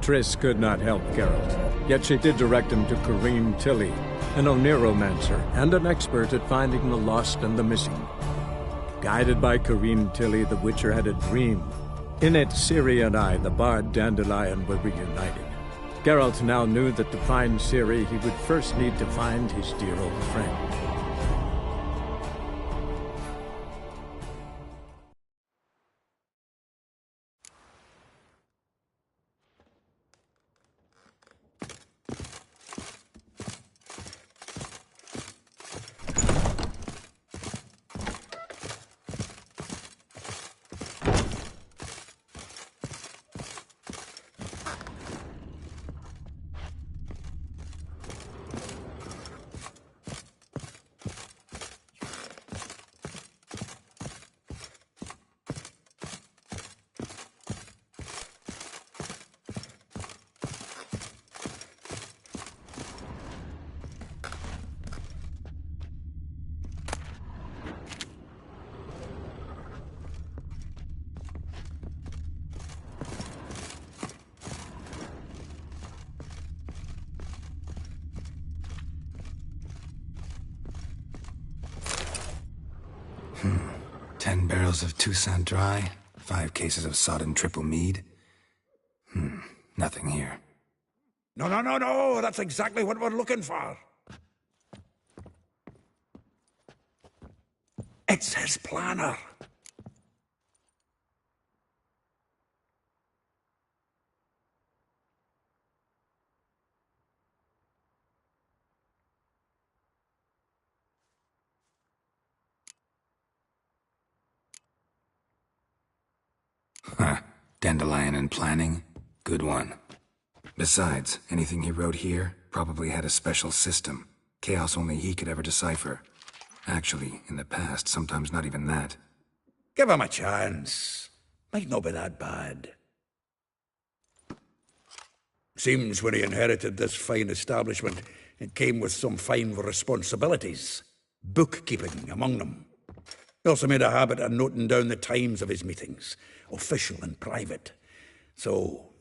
Triss could not help Geralt, yet she did direct him to Corrine Tilly, an Oniromancer and an expert at finding the lost and the missing. Guided by Corrine Tilly, the Witcher had a dream. In it, Ciri and I, the bard Dandelion, were reunited. Geralt now knew that to find Ciri, he would first need to find his dear old friend. Hmm. 10 barrels of Toussaint Dry, 5 cases of sodden triple mead. Nothing here. No, that's exactly what we're looking for. It's his planner. Huh. Dandelion and planning? Good one. Besides, anything he wrote here probably had a special system. Chaos only he could ever decipher. Actually, in the past, sometimes not even that. Give him a chance. Might not be that bad. Seems when he inherited this fine establishment, it came with some fine responsibilities. Bookkeeping among them. He also made a habit of noting down the times of his meetings, official and private. So,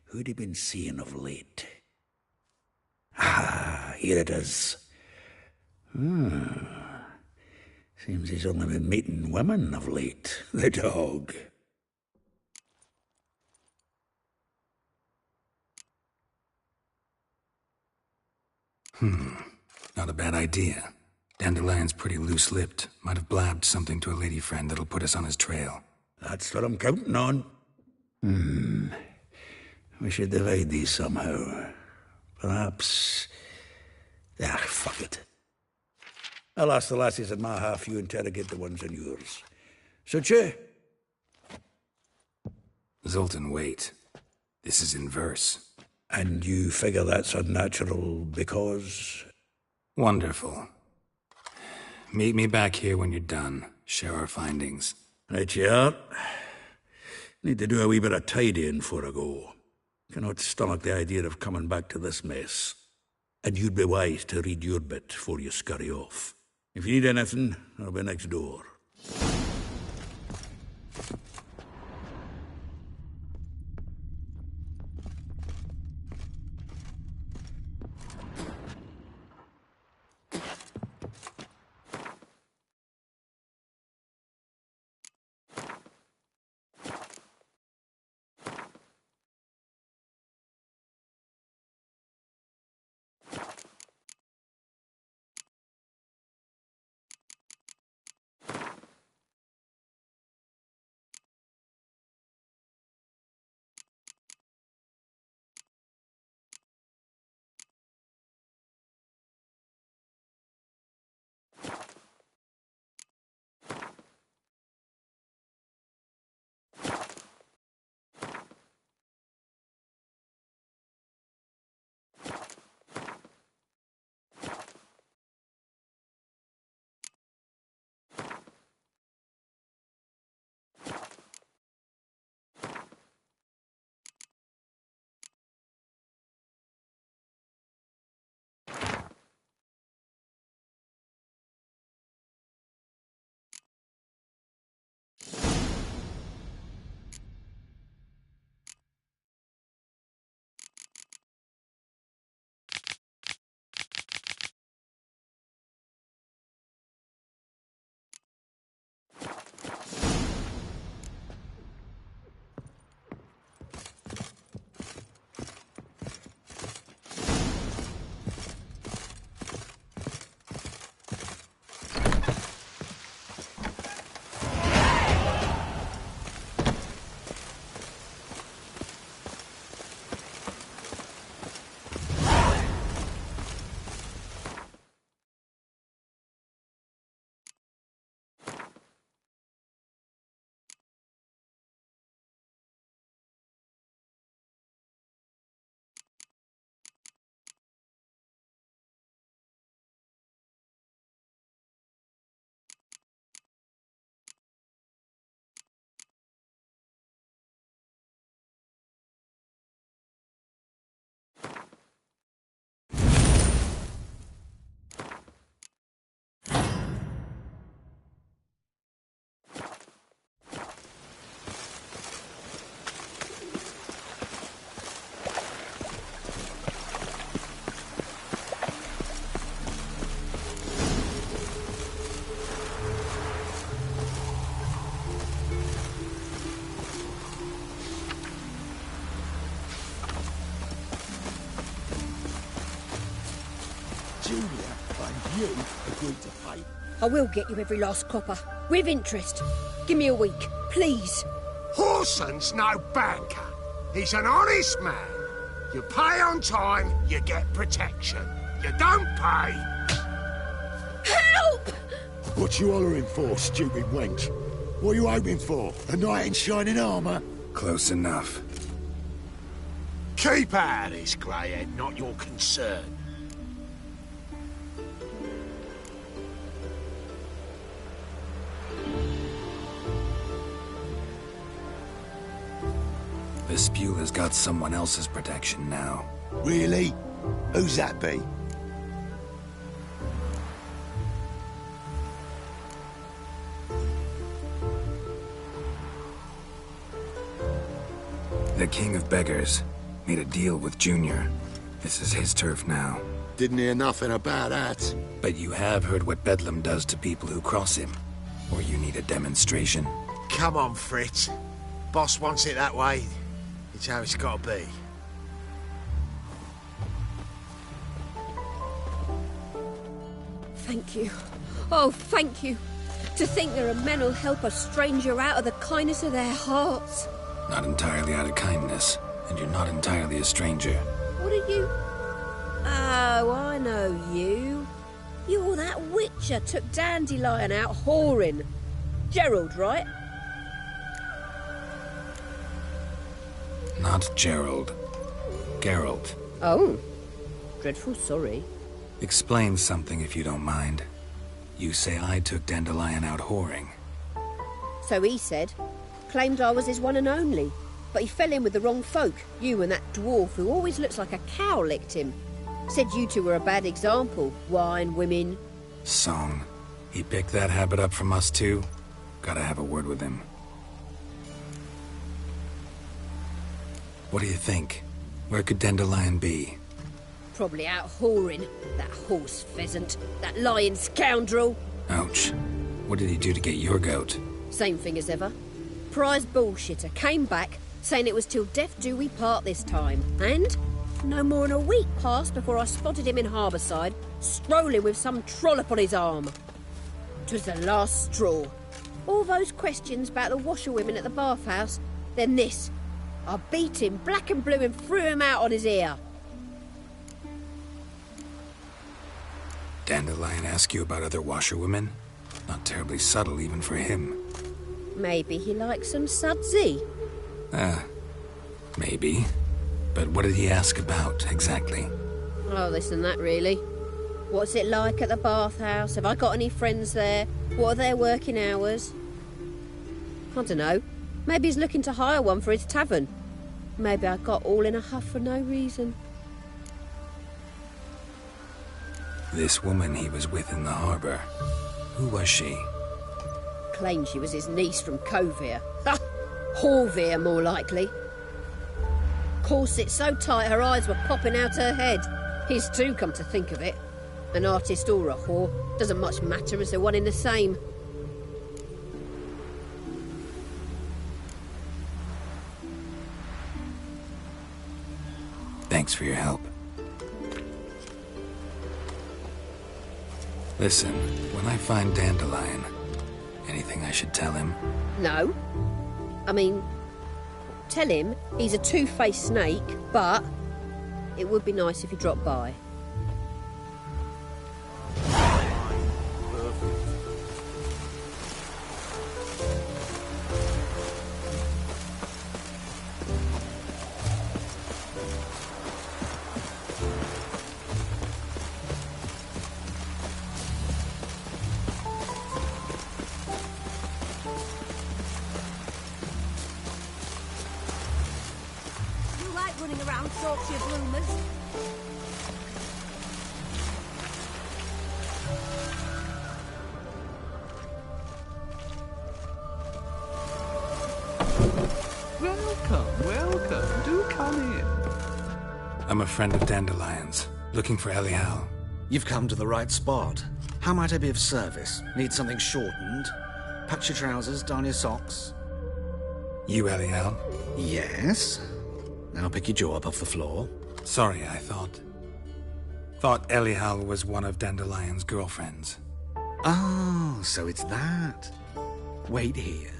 who'd he been seeing of late? Ah, here it is. Seems he's only been meeting women of late, the dog. Not a bad idea. Dandelion's pretty loose-lipped. Might have blabbed something to a lady friend that'll put us on his trail. That's what I'm counting on. We should divide these somehow. Perhaps... fuck it. I'll ask the lassies in my half, you interrogate the ones in yours. Suit you? Zoltan, wait. This is in verse. And you figure that's unnatural because... Wonderful. Meet me back here when you're done. Share our findings. Right you are. Need to do a wee bit of tidying before I go. Cannot stomach the idea of coming back to this mess. And you'd be wise to read your bit before you scurry off. If you need anything, I'll be next door. I will get you every last copper. With interest. Give me a week, please. Horson's no banker. He's an honest man. You pay on time, you get protection. You don't pay... Help! What you hollering for, stupid wench? What are you hoping for? A knight in shining armour? Close enough. Keep out of this, greyhead, not your concern. Vespula's got someone else's protection now. Really? Who's that be? The King of Beggars made a deal with Junior. This is his turf now. Didn't hear nothing about that. But you have heard what Bedlam does to people who cross him. Or you need a demonstration? Come on, Fritz. Boss wants it that way. It's how it's got to be. Thank you. Oh, thank you. To think there are men who'll help a stranger out of the kindness of their hearts. Not entirely out of kindness, and you're not entirely a stranger. What are you? Oh, I know you. You're that witcher took Dandelion out whoring. Gerald, right? Not Gerald. Geralt. Oh. Dreadful sorry. Explain something if you don't mind. You say I took Dandelion out whoring. So he said. Claimed I was his one and only. But he fell in with the wrong folk. You and that dwarf who always looks like a cow licked him. Said you two were a bad example. Wine, women. Song. He picked that habit up from us too? Gotta have a word with him. What do you think? Where could Dandelion be? Probably out whoring. That horse pheasant. That lying scoundrel. Ouch. What did he do to get your goat? Same thing as ever. Prize bullshitter came back, saying it was till death do we part this time. And no more than a week passed before I spotted him in Harbourside, strolling with some trollop on his arm. 'Twas the last straw. All those questions about the washerwomen at the bathhouse, then this. I beat him black and blue and threw him out on his ear. Dandelion ask you about other washerwomen? Not terribly subtle even for him. Maybe he likes some sudsy. Maybe. But what did he ask about, exactly? Oh, this and that, really. What's it like at the bathhouse? Have I got any friends there? What are their working hours? I don't know. Maybe he's looking to hire one for his tavern. Maybe I got all in a huff for no reason. This woman he was with in the harbour. Who was she? Claimed she was his niece from Kovir. Ha! Horvir, more likely. Corset so tight her eyes were popping out her head. His too, come to think of it. An artist or a whore. Doesn't much matter as they're one in the same. Thanks for your help. Listen, when I find Dandelion, anything I should tell him? No. I mean, tell him he's a two-faced snake, but it would be nice if he dropped by. Running around Yorkshire bloomers. Welcome. Do come in. I'm a friend of Dandelion's, looking for Elial. You've come to the right spot. How might I be of service? Need something shortened? Patch your trousers, darn your socks? You Elial? Yes. Now pick your jaw up off the floor. Sorry, I thought Elial was one of Dandelion's girlfriends. Oh, so it's that. Wait here.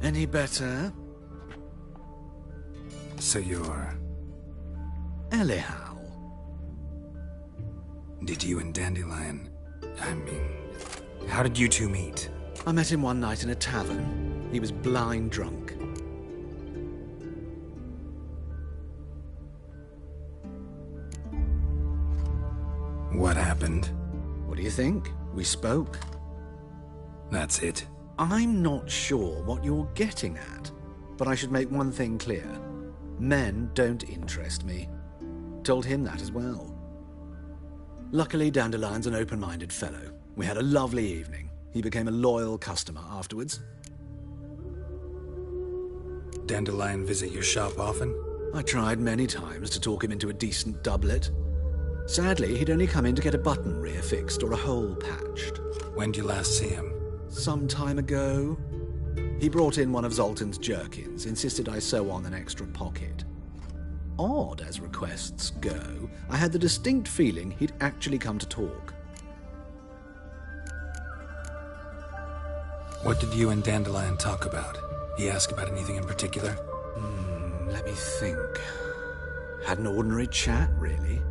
Any better? So you're... Anyhow. Did you and Dandelion... I mean... How did you two meet? I met him one night in a tavern. He was blind drunk. What happened? What do you think? We spoke. That's it? I'm not sure what you're getting at, but I should make one thing clear. Men don't interest me. Told him that as well. Luckily, Dandelion's an open-minded fellow. We had a lovely evening. He became a loyal customer afterwards. Dandelion visit your shop often? I tried many times to talk him into a decent doublet. Sadly, he'd only come in to get a button rear fixed or a hole patched. When did you last see him? Some time ago. He brought in one of Zoltan's jerkins, insisted I sew on an extra pocket. Odd as requests go, I had the distinct feeling he'd actually come to talk. What did you and Dandelion talk about? He asked about anything in particular? Let me think. Had an ordinary chat, really.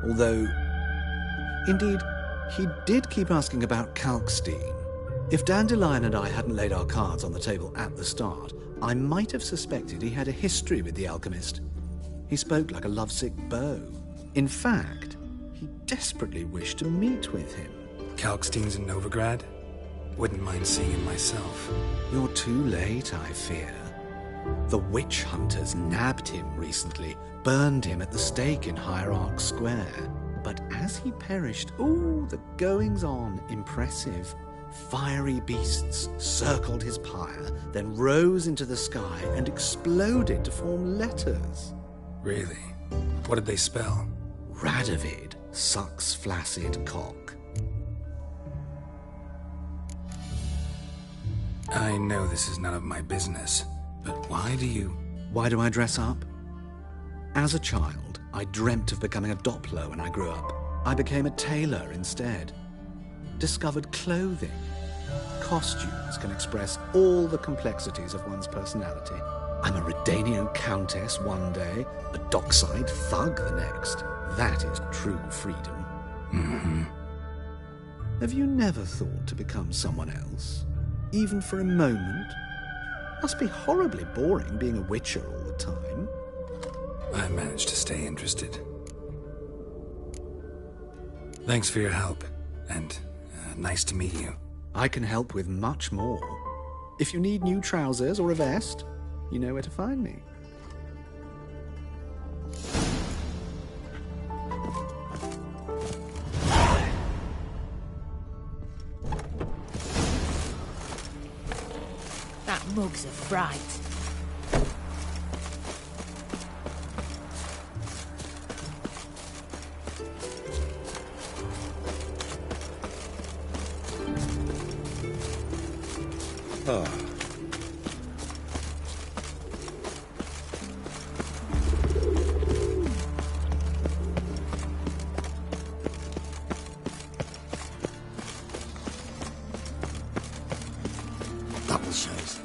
Although, indeed, he did keep asking about Kalkstein. If Dandelion and I hadn't laid our cards on the table at the start, I might have suspected he had a history with the alchemist. He spoke like a lovesick beau. In fact, he desperately wished to meet with him. Kalkstein's in Novigrad? Wouldn't mind seeing him myself. You're too late, I fear. The witch hunters nabbed him recently, burned him at the stake in Hierarch Square. But as he perished, the goings-on impressive. Fiery beasts circled his pyre, then rose into the sky and exploded to form letters. Really? What did they spell? Radovid sucks flaccid cock. I know this is none of my business, but why do I dress up? As a child, I dreamt of becoming a Doppler when I grew up. I became a tailor instead. Discovered clothing. Costumes can express all the complexities of one's personality. I'm a Redanian countess one day, a dockside thug the next. That is true freedom. Mm-hmm. Have you never thought to become someone else? Even for a moment? Must be horribly boring being a witcher all the time. I managed to stay interested. Thanks for your help, and nice to meet you. I can help with much more. If you need new trousers or a vest, you know where to find me. That mug's a fright. Double shows.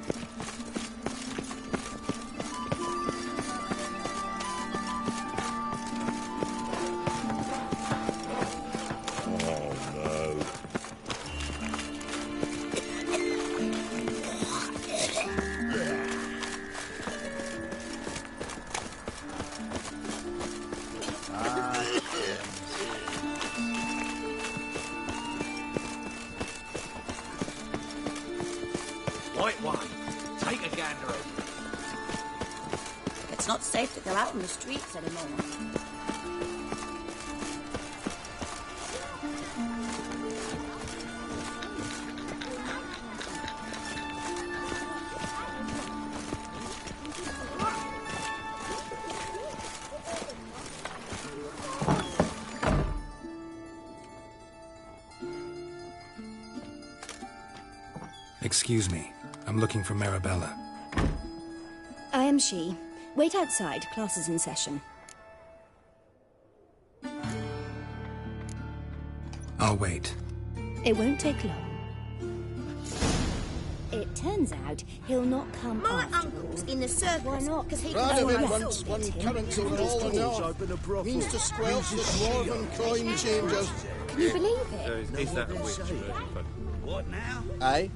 White one. Take a gander over. It's not safe to go out on the streets anymore. Excuse me. I'm looking for Marabella. am she. Wait outside. Class is in session. I'll wait. It won't take long. It turns out he'll not come My afterwards. uncle's in the circus. Why not? Because he Right of it can once, one currency for all the north. Means to squelch the dwarven coin changers. Can you believe it? Is that a witch? What now? Aye.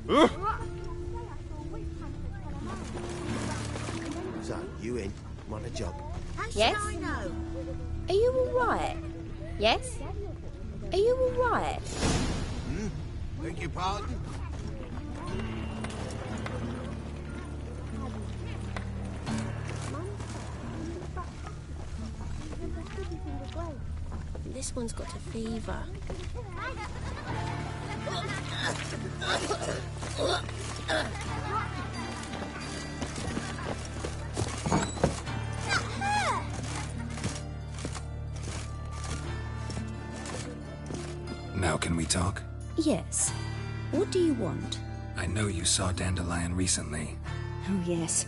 So, you in? Want a job? Yes? I know. Are you alright? Yes? Are you alright? Beg your pardon? This one's got a fever. Now can we talk? Yes. What do you want? I know you saw Dandelion recently. Oh, yes.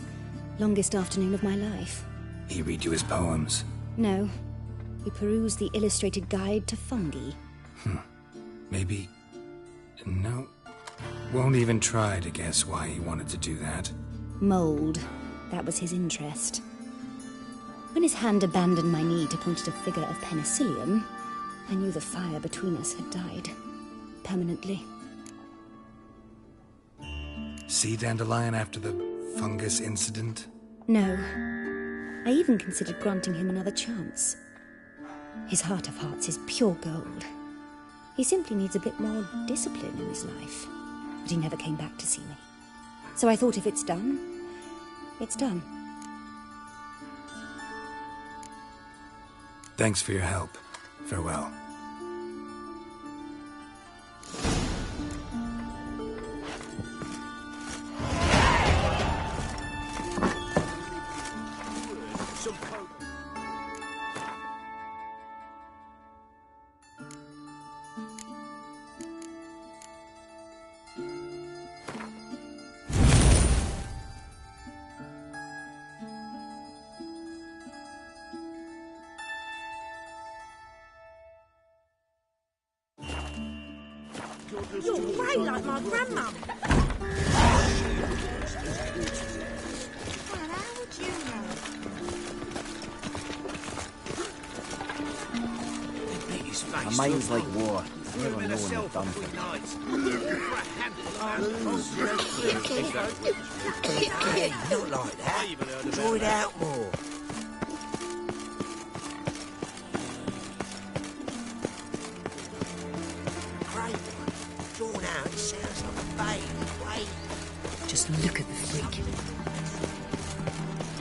Longest afternoon of my life. He read you his poems. No. We perused the illustrated guide to fungi. Maybe... No. Won't even try to guess why he wanted to do that. Mold. That was his interest. When his hand abandoned my knee to point at a figure of penicillium, I knew the fire between us had died. Permanently. See Dandelion after the fungus incident? No. I even considered granting him another chance. His heart of hearts is pure gold. He simply needs a bit more discipline in his life. But he never came back to see me. So I thought if it's done, it's done. Thanks for your help. Farewell. You're grey like my grandmum. Well, how would you know? My mind's like war. You never know when you're done for. Not like that. Draw it out more. Drawn out, it sounds like a bay. Wait. Just look at the freak.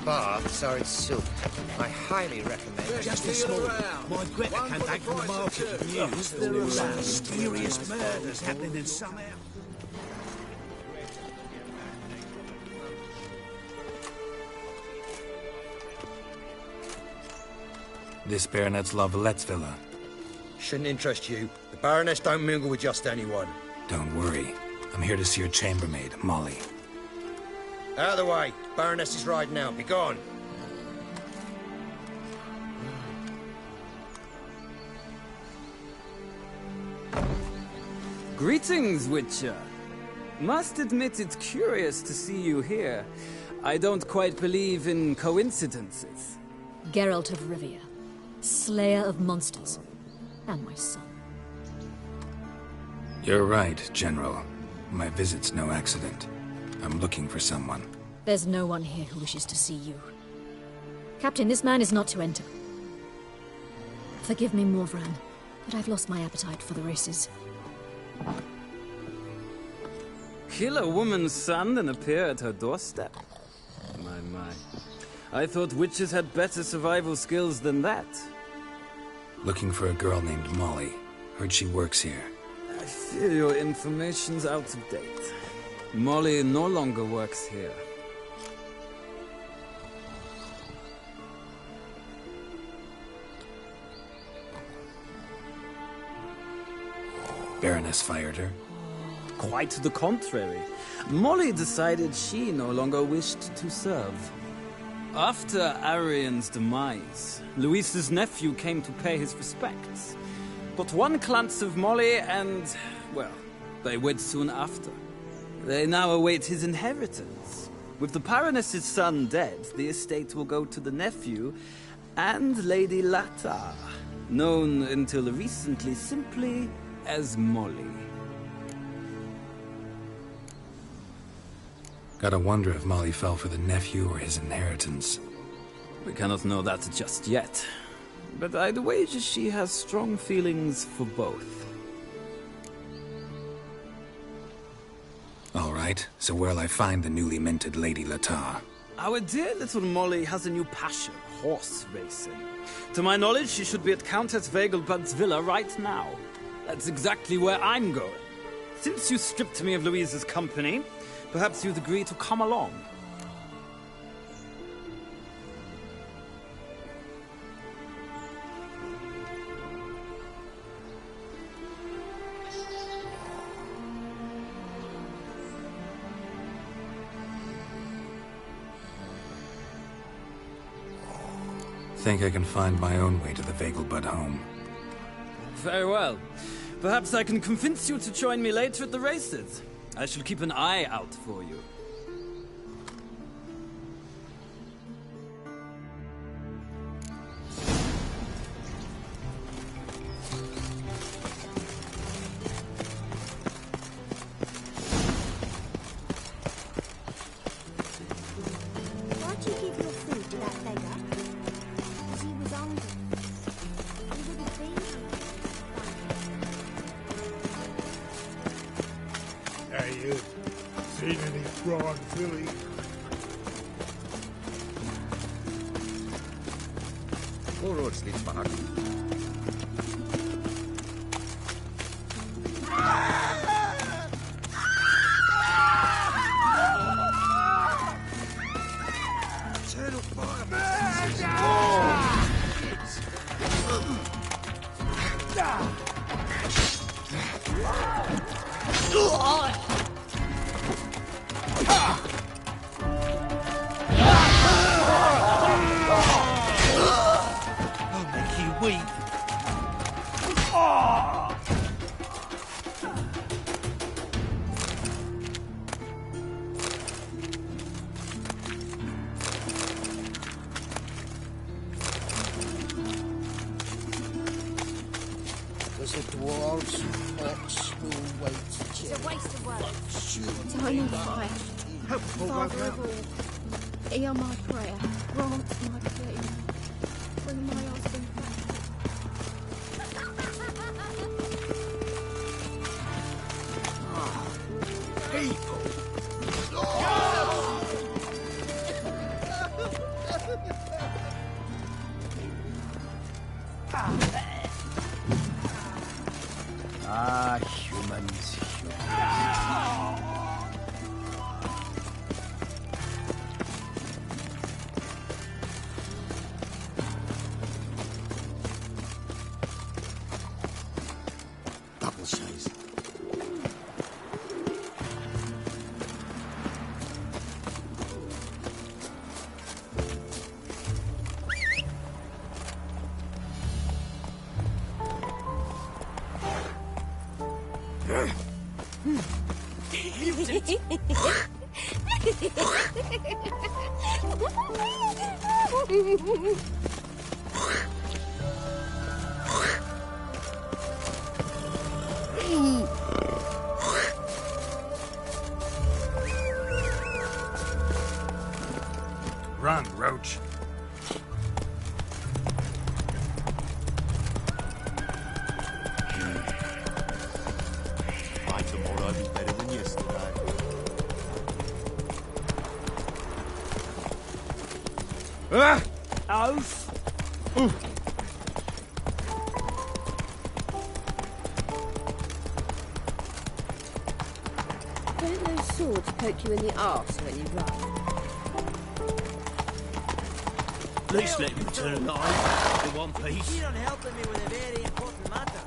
Baths are in silk. I highly recommend. Just this morning, my Greta came back from the market with news that there were some mysterious murders happening in some house. This Baronet's Lavalettes villa. Shouldn't interest you. The Baroness don't mingle with just anyone. Don't worry. I'm here to see your chambermaid, Molly. Out of the way. Baroness is riding out. Be gone. Greetings, Witcher. Must admit it's curious to see you here. I don't quite believe in coincidences. Geralt of Rivia, slayer of monsters, and my son. You're right, General. My visit's no accident. I'm looking for someone. There's no one here who wishes to see you. Captain, this man is not to enter. Forgive me, Morvran, but I've lost my appetite for the races. Kill a woman's son and appear at her doorstep? My. I thought witches had better survival skills than that. Looking for a girl named Molly. Heard she works here. I fear your information's out of date. Molly no longer works here. Baroness fired her? Quite the contrary. Molly decided she no longer wished to serve. After Arian's demise, Luis's nephew came to pay his respects. But one glance of Molly and, well, they wed soon after. They now await his inheritance. With the Baroness's son dead, the estate will go to the nephew and Lady Latta, known until recently simply as Molly. Gotta wonder if Molly fell for the nephew or his inheritance. We cannot know that just yet. But I'd wager she has strong feelings for both. All right, so where'll I find the newly minted Lady Latta? Our dear little Molly has a new passion, horse racing. To my knowledge, she should be at Countess Vegelbud's villa right now. That's exactly where I'm going. Since you stripped me of Louise's company, perhaps you'd agree to come along. Think I can find my own way to the Vegelbud home. Very well. Perhaps I can convince you to join me later at the races. I shall keep an eye out for you. Why'd you give your food to that beggar? Because he was hungry. He wouldn't be here. Hey, you seen any fried Philly? I'll make you weep. There's a dwarves, orcs who will wait. It's a waste of words. Tiny fire, Father of all, hear my prayer, grant my plea. Bring my husband back. Humans. Double size. Run, Roach. By tomorrow I'll be better than yesterday. Auf! Don't those swords poke you in the arse when you run? At least let me return alive in one piece. You're not helping me with a very important matter.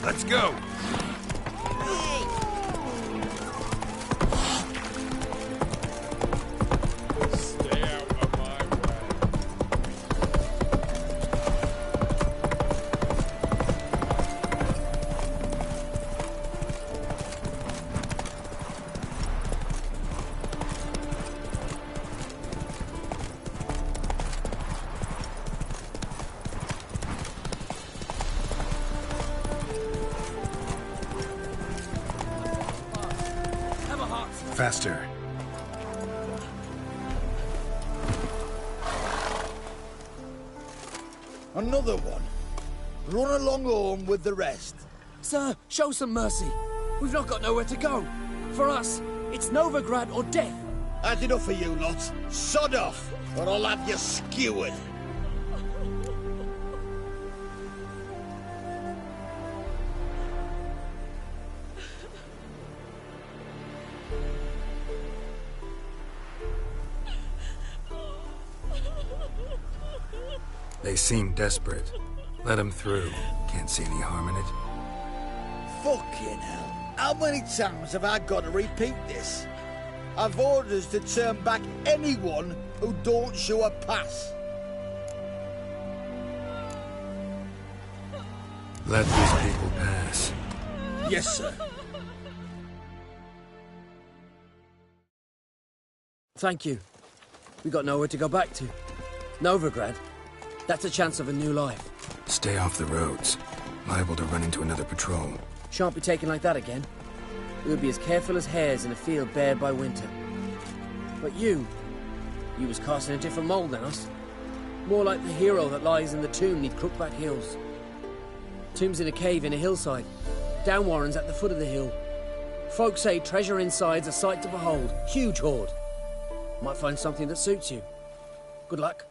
Let's go! Stay out of my way. Faster. Another one. Run along home with the rest. Sir, show some mercy. We've not got nowhere to go. For us, it's Novigrad or death. Had enough for you lot. Sod off, or I'll have you skewered. They seem desperate. Let them through. Can't see any harm in it. Fucking hell. How many times have I got to repeat this? I've orders to turn back anyone who don't show a pass. Let these people pass. Yes, sir. Thank you. We got nowhere to go back to. Novigrad. That's a chance of a new life. Stay off the roads. Liable to run into another patrol. Shan't be taken like that again. We'll be as careful as hares in a field bared by winter. But you was cast in a different mould than us. More like the hero that lies in the tomb neath Crookback Hills. Tomb's in a cave in a hillside. Down warrens at the foot of the hill. Folk say treasure inside's a sight to behold. Huge hoard. Might find something that suits you. Good luck.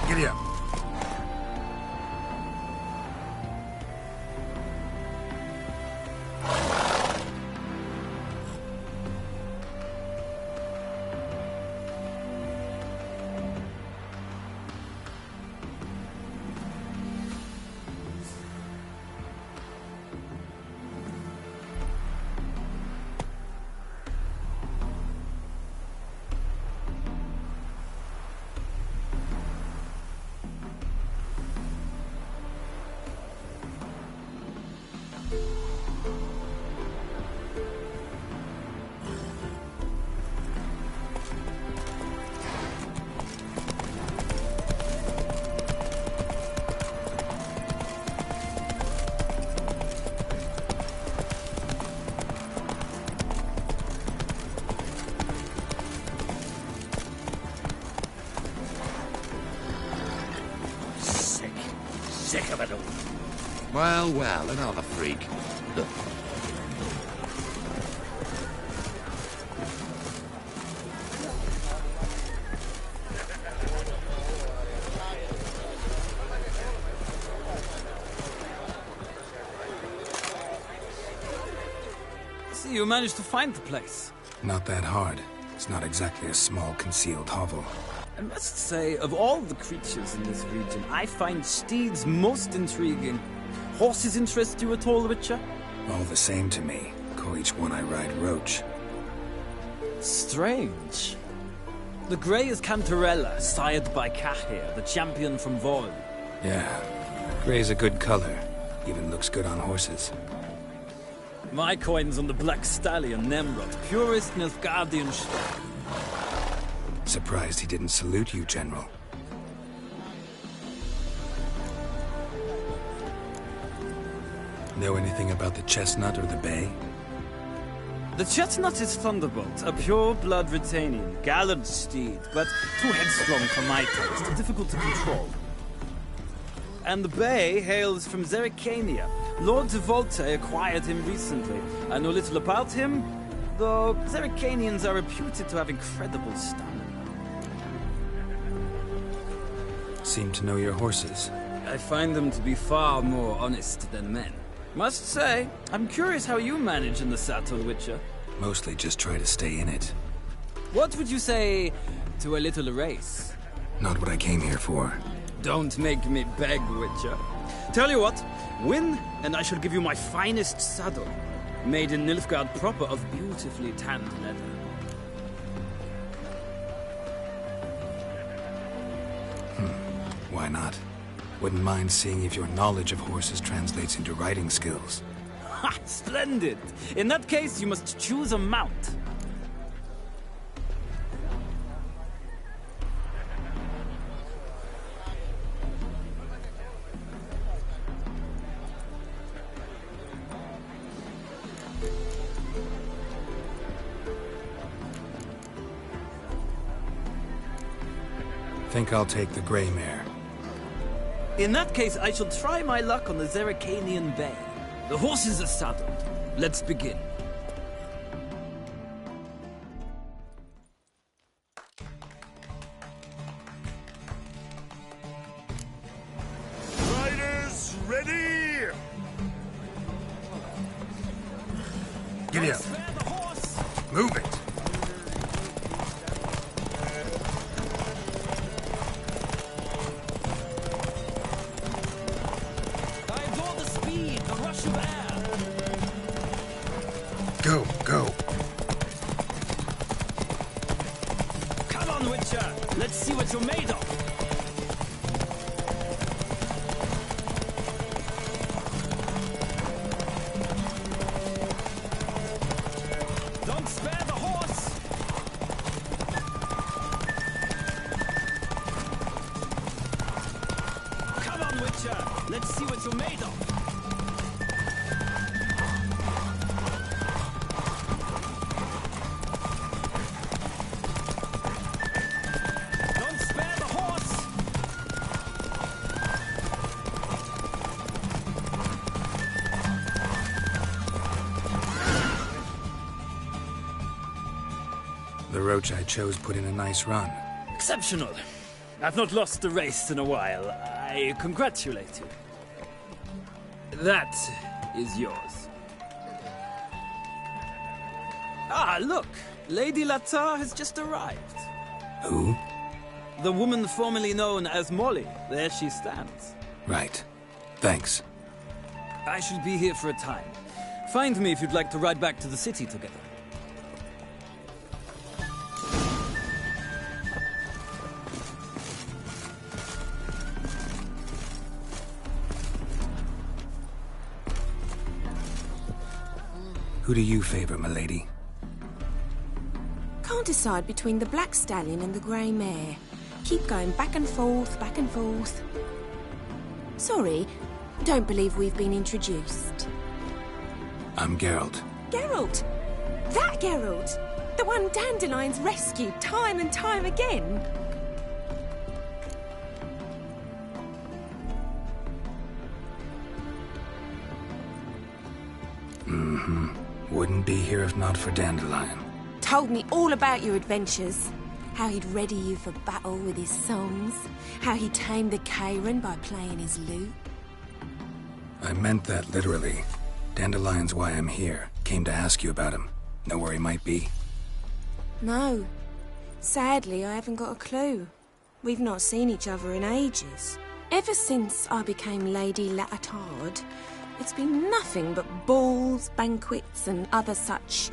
Giddy up. Sick of it all. Well, well, another freak. Look. See, you managed to find the place. Not that hard. It's not exactly a small, concealed hovel. I must say, of all the creatures in this region, I find steeds most intriguing. Horses interest you at all, Witcher? All the same to me. Call each one I ride Roach. Strange. The grey is Cantarella, sired by Cahir, the champion from Vol. Yeah. Gray's a good color. Even looks good on horses. My coin's on the Black Stallion, Nemrod, purest Nilfgaardian stock. Surprised he didn't salute you, General. Know anything about the chestnut or the bay? The chestnut is Thunderbolt, a pure-blood Retanian, gallant steed, but too headstrong for my taste, difficult to control. And the bay hails from Zerrikania. Lord de Volte acquired him recently. I know little about him, though Zerrikanians are reputed to have incredible stamina. Seem to know your horses. I find them to be far more honest than men. Must say, I'm curious how you manage in the saddle, Witcher. Mostly just try to stay in it. What would you say to a little race? Not what I came here for. Don't make me beg, Witcher. Tell you what, win, and I shall give you my finest saddle. Made in Nilfgaard proper of beautifully tanned leather. Why not? Wouldn't mind seeing if your knowledge of horses translates into riding skills. Ha! Splendid! In that case, you must choose a mount. Think I'll take the gray mare. In that case, I shall try my luck on the Zerrikanian Bay. The horses are saddled. Let's begin. Riders, ready! Giddy up. Move it. Go, go. Come on, Witcher. Let's see what you're made of. Don't spare the horse. Come on, Witcher. Let's see what you're made of. The roach I chose put in a nice run. Exceptional. I've not lost a race in a while. I congratulate you. That is yours. Ah, look! Lady Latar has just arrived. Who? The woman formerly known as Molly. There she stands. Right. Thanks. I shall be here for a time. Find me if you'd like to ride back to the city together. Who do you favor, milady? Can't decide between the black stallion and the grey mare. Keep going back and forth, back and forth. Sorry, don't believe we've been introduced. I'm Geralt. Geralt! That Geralt! The one Dandelion's rescued time and time again! Wouldn't be here if not for Dandelion. Told me all about your adventures. How he'd ready you for battle with his songs. How he tamed the Kairan by playing his lute. I meant that literally. Dandelion's why I'm here. Came to ask you about him. Know where he might be? No. Sadly, I haven't got a clue. We've not seen each other in ages. Ever since I became Lady Latard, it's been nothing but balls, banquets, and other such...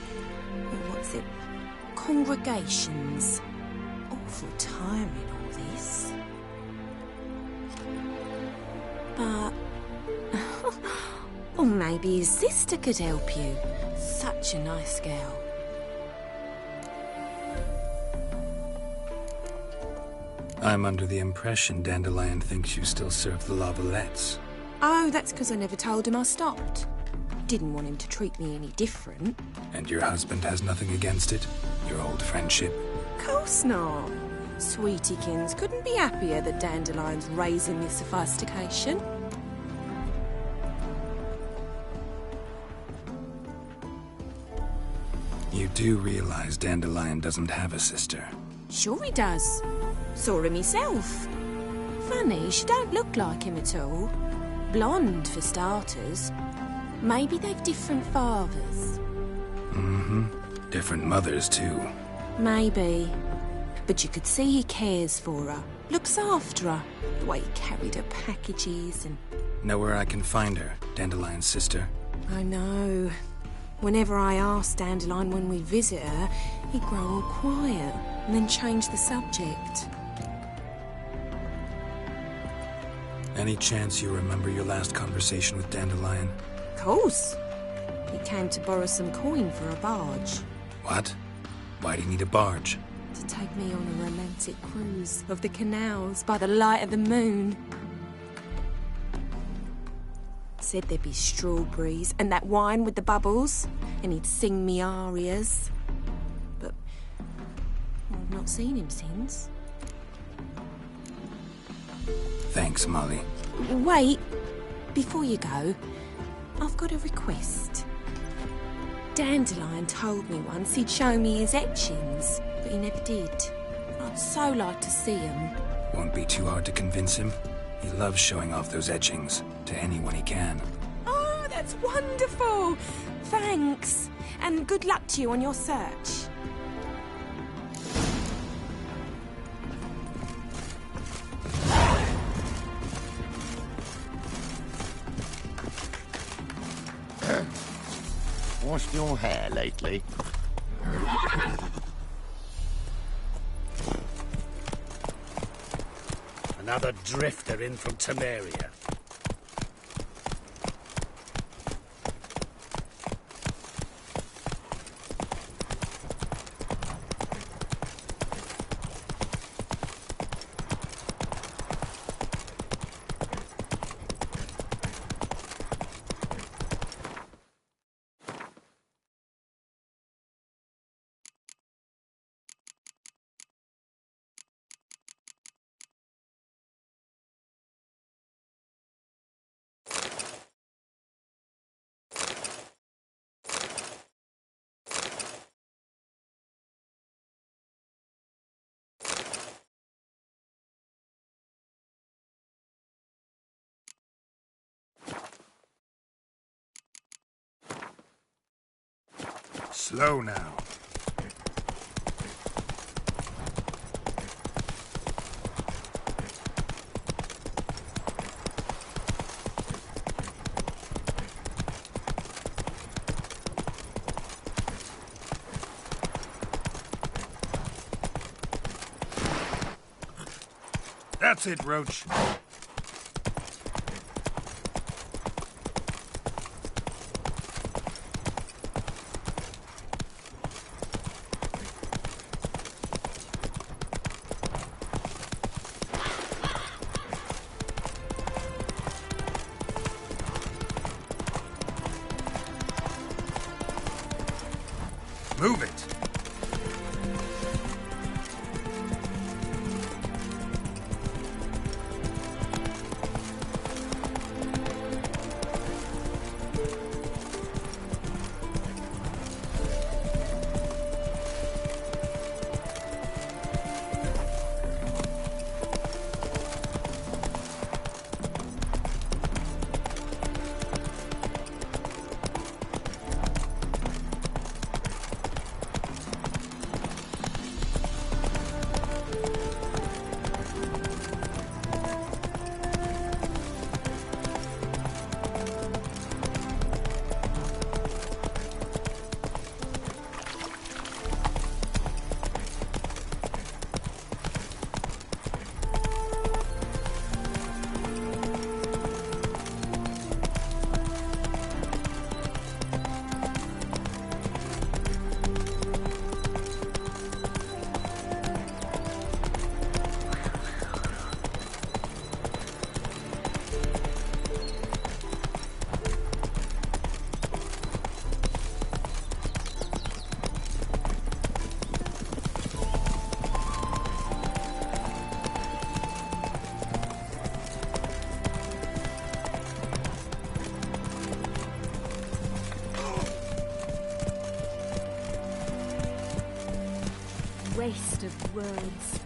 congregations. Awful tiring, all this. But... or maybe his sister could help you. Such a nice girl. I'm under the impression Dandelion thinks you still serve the Lavalettes. Oh, that's because I never told him I stopped. Didn't want him to treat me any different. And your husband has nothing against it? Your old friendship? Course not. Sweetiekins couldn't be happier that Dandelion's raising this sophistication. You do realize Dandelion doesn't have a sister? Sure he does. Saw him myself. Funny, she don't look like him at all. Blonde, for starters. Maybe they've different fathers. Mm-hmm. Different mothers, too. Maybe. But you could see he cares for her. Looks after her. The way he carried her packages and... Know where I can find her, Dandelion's sister? I know. Whenever I asked Dandelion when we'd visit her, he'd grow all quiet and then change the subject. Any chance you remember your last conversation with Dandelion? Of course. He came to borrow some coin for a barge. What? Why do you need a barge? To take me on a romantic cruise of the canals by the light of the moon. Said there'd be strawberries and that wine with the bubbles, and he'd sing me arias. But I've not seen him since. Thanks, Molly. Wait, before you go, I've got a request. Dandelion told me once he'd show me his etchings, but he never did. I'd so like to see them. Won't be too hard to convince him. He loves showing off those etchings to anyone he can. Oh, that's wonderful! Thanks, and good luck to you on your search. Washed your hair lately? Another drifter in from Temeria. Slow now. That's it, Roach. Move it. waste of words.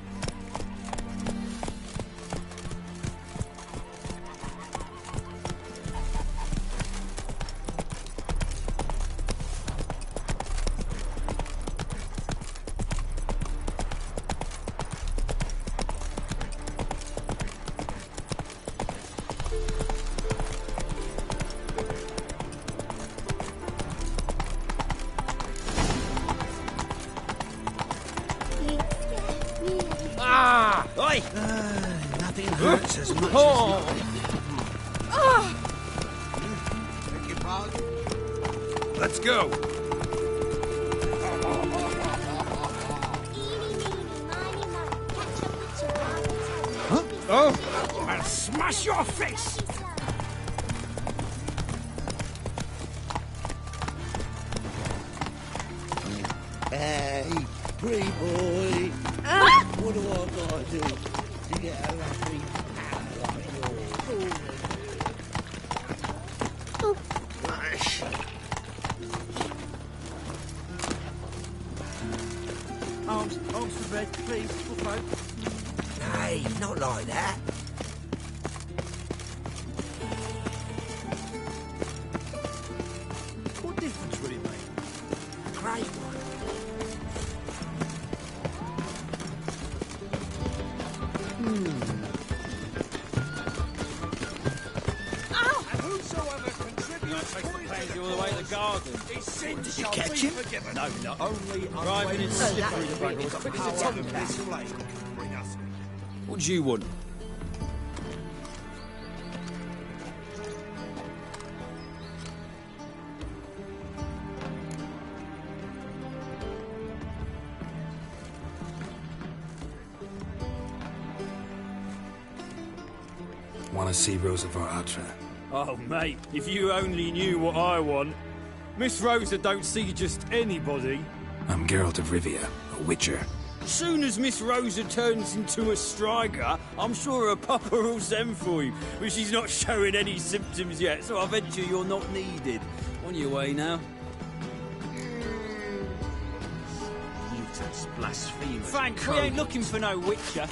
Oi! Nothing hurts as much as... Let's go! Huh? Oh! I'll smash your face! Hey, pretty boy. What do I gotta do to get a lucky pal like yours? Arms for bread, please, for folk. Hey, not like that. What difference would it make? Great one. And whosoever contributes takes the pansy all the way to the garden. Did you catch him? No, not only driving in slippery bugger as quick as a tomcat. What do you want? Want to see Rosa Atra? Oh, mate, if you only knew what I want. Miss Rosa don't see just anybody. I'm Geralt of Rivia, a witcher. Soon as Miss Rosa turns into a striker, I'm sure her papa will send for you. But she's not showing any symptoms yet, so I venture you're not needed. On your way now. Mutants, blasphemers. Frank, we ain't looking for no witcher.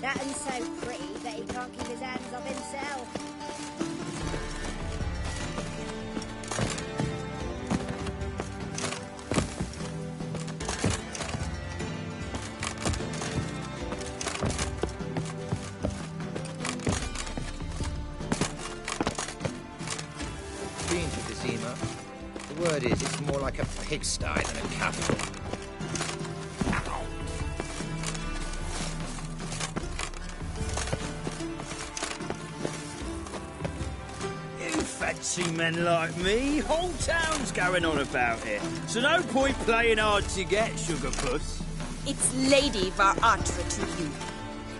That one's so pretty that he can't keep his hands off himself. Been to Vizima. The word is, it's more like a pigsty than a capital. Fancy men like me, whole town's going on about it. So no point playing hard to get, sugar puss. It's Lady Atra to you.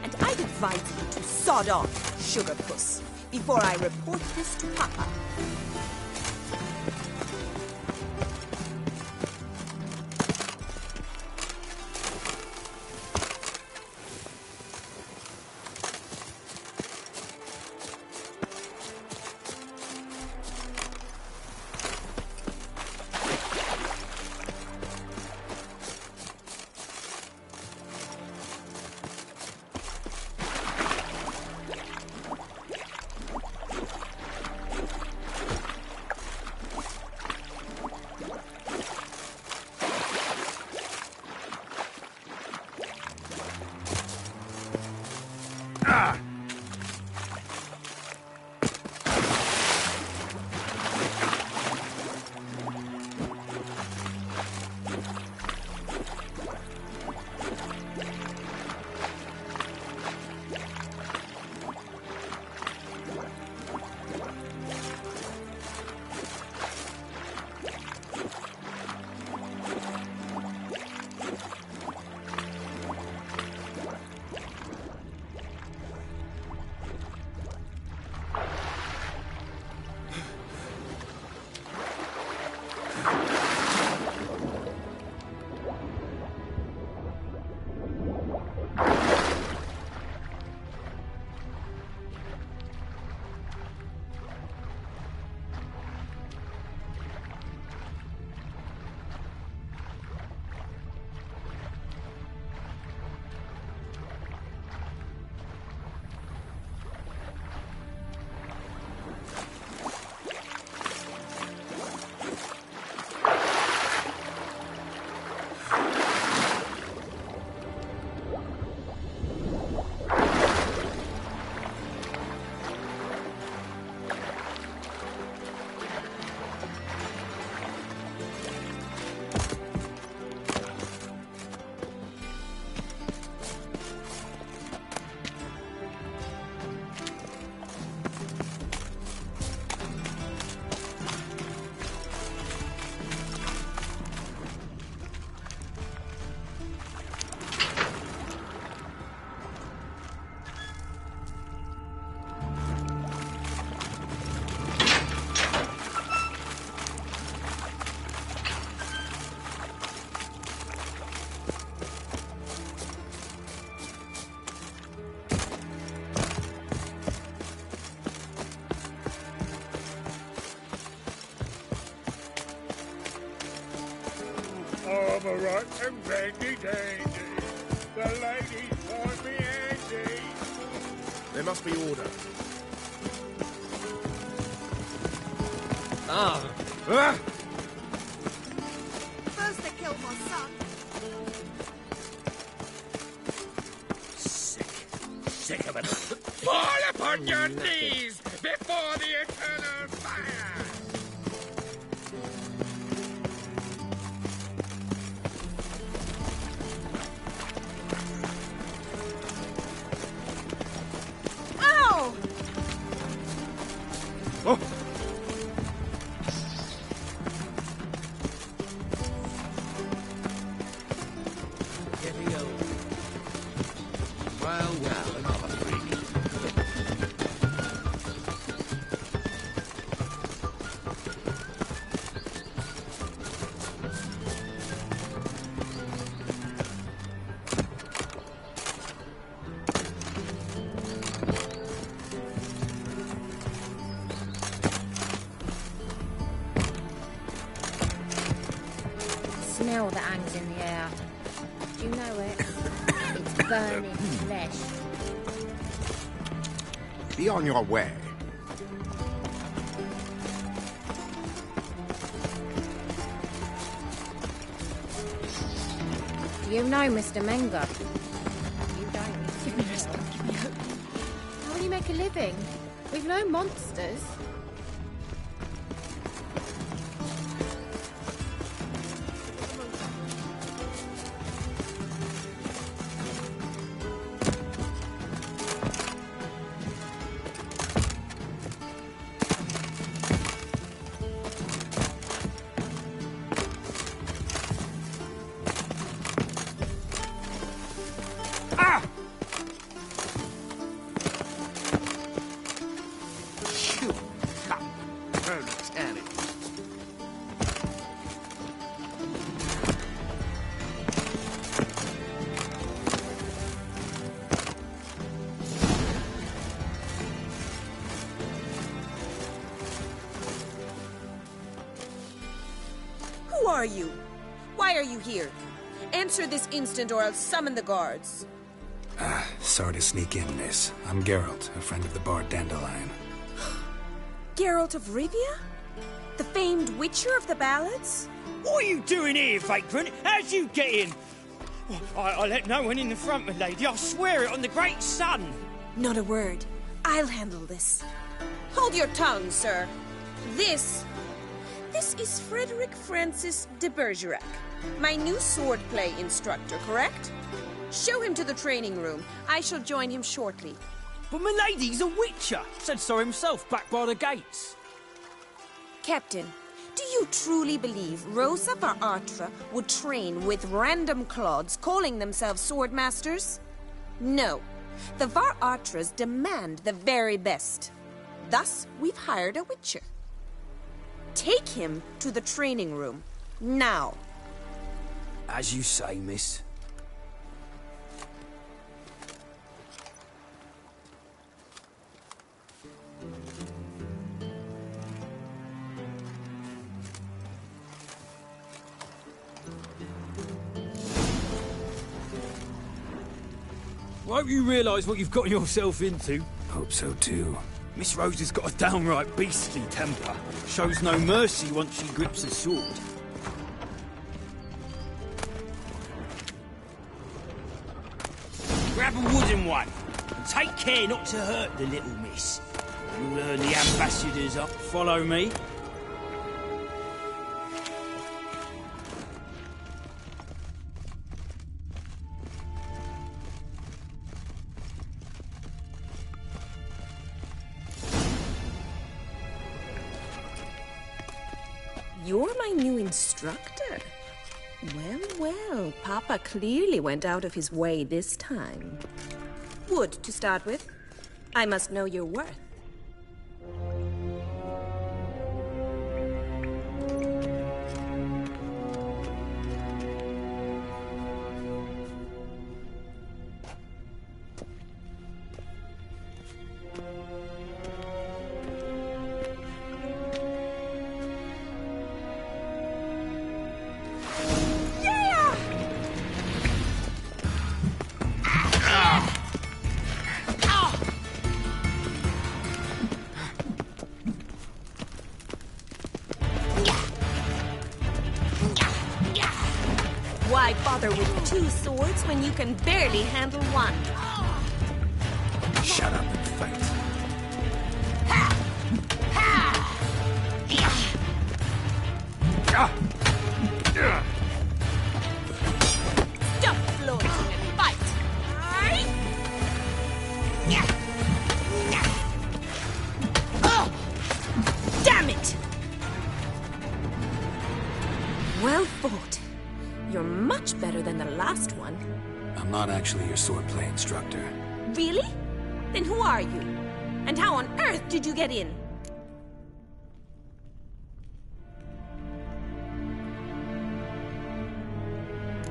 And I'd advise you to sod off, sugar puss, before I report this to Papa. I'm a rotten bendy dandy. The ladies find me handy. There must be order. First they killed my son. Sick of it. Fall upon your knees before the eternal fire! Ow! Oh! Well, well, another freak. Smell that hangs in the air. Do you know it? It's burning flesh. Be on your way. Do you know Mr. Menger? You don't. Give me rest, give me hope. How will you make a living? We've no monsters. Who are you? Why are you here? Answer this instant or I'll summon the guards. Sorry to sneak in, miss. I'm Geralt, a friend of the bard Dandelion. Geralt of Rivia? The famed witcher of the ballads? What are you doing here, vagrant? How'd you get in? I let no one in the front, my lady. I swear it on the great sun. Not a word. I'll handle this. Hold your tongue, sir. This is Frederick Francis de Bergerac, my new swordplay instructor, correct? Show him to the training room. I shall join him shortly. But my lady's a witcher. Said so himself back by the gates. Captain, do you truly believe Rosa var Artra would train with random clods calling themselves swordmasters? No. The var Artras demand the very best. Thus, we've hired a witcher. Take him to the training room. Now. As you say, miss. Won't you realise what you've gotten yourself into? Hope so too. Miss Rose has got a downright beastly temper. Shows no mercy once she grips a sword. Grab a wooden one, and take care not to hurt the little miss. You'll learn the ambassadors up. Follow me. You're my new instructor. Well, well, Papa clearly went out of his way this time. Wood, to start with. I must know your worth. Why bother with two swords when you can barely handle one? Shut up and fight. Stop floating and fight! Damn it! Well fought. You're much better than the last one. I'm not actually your swordplay instructor. Really? Then who are you? And how on earth did you get in?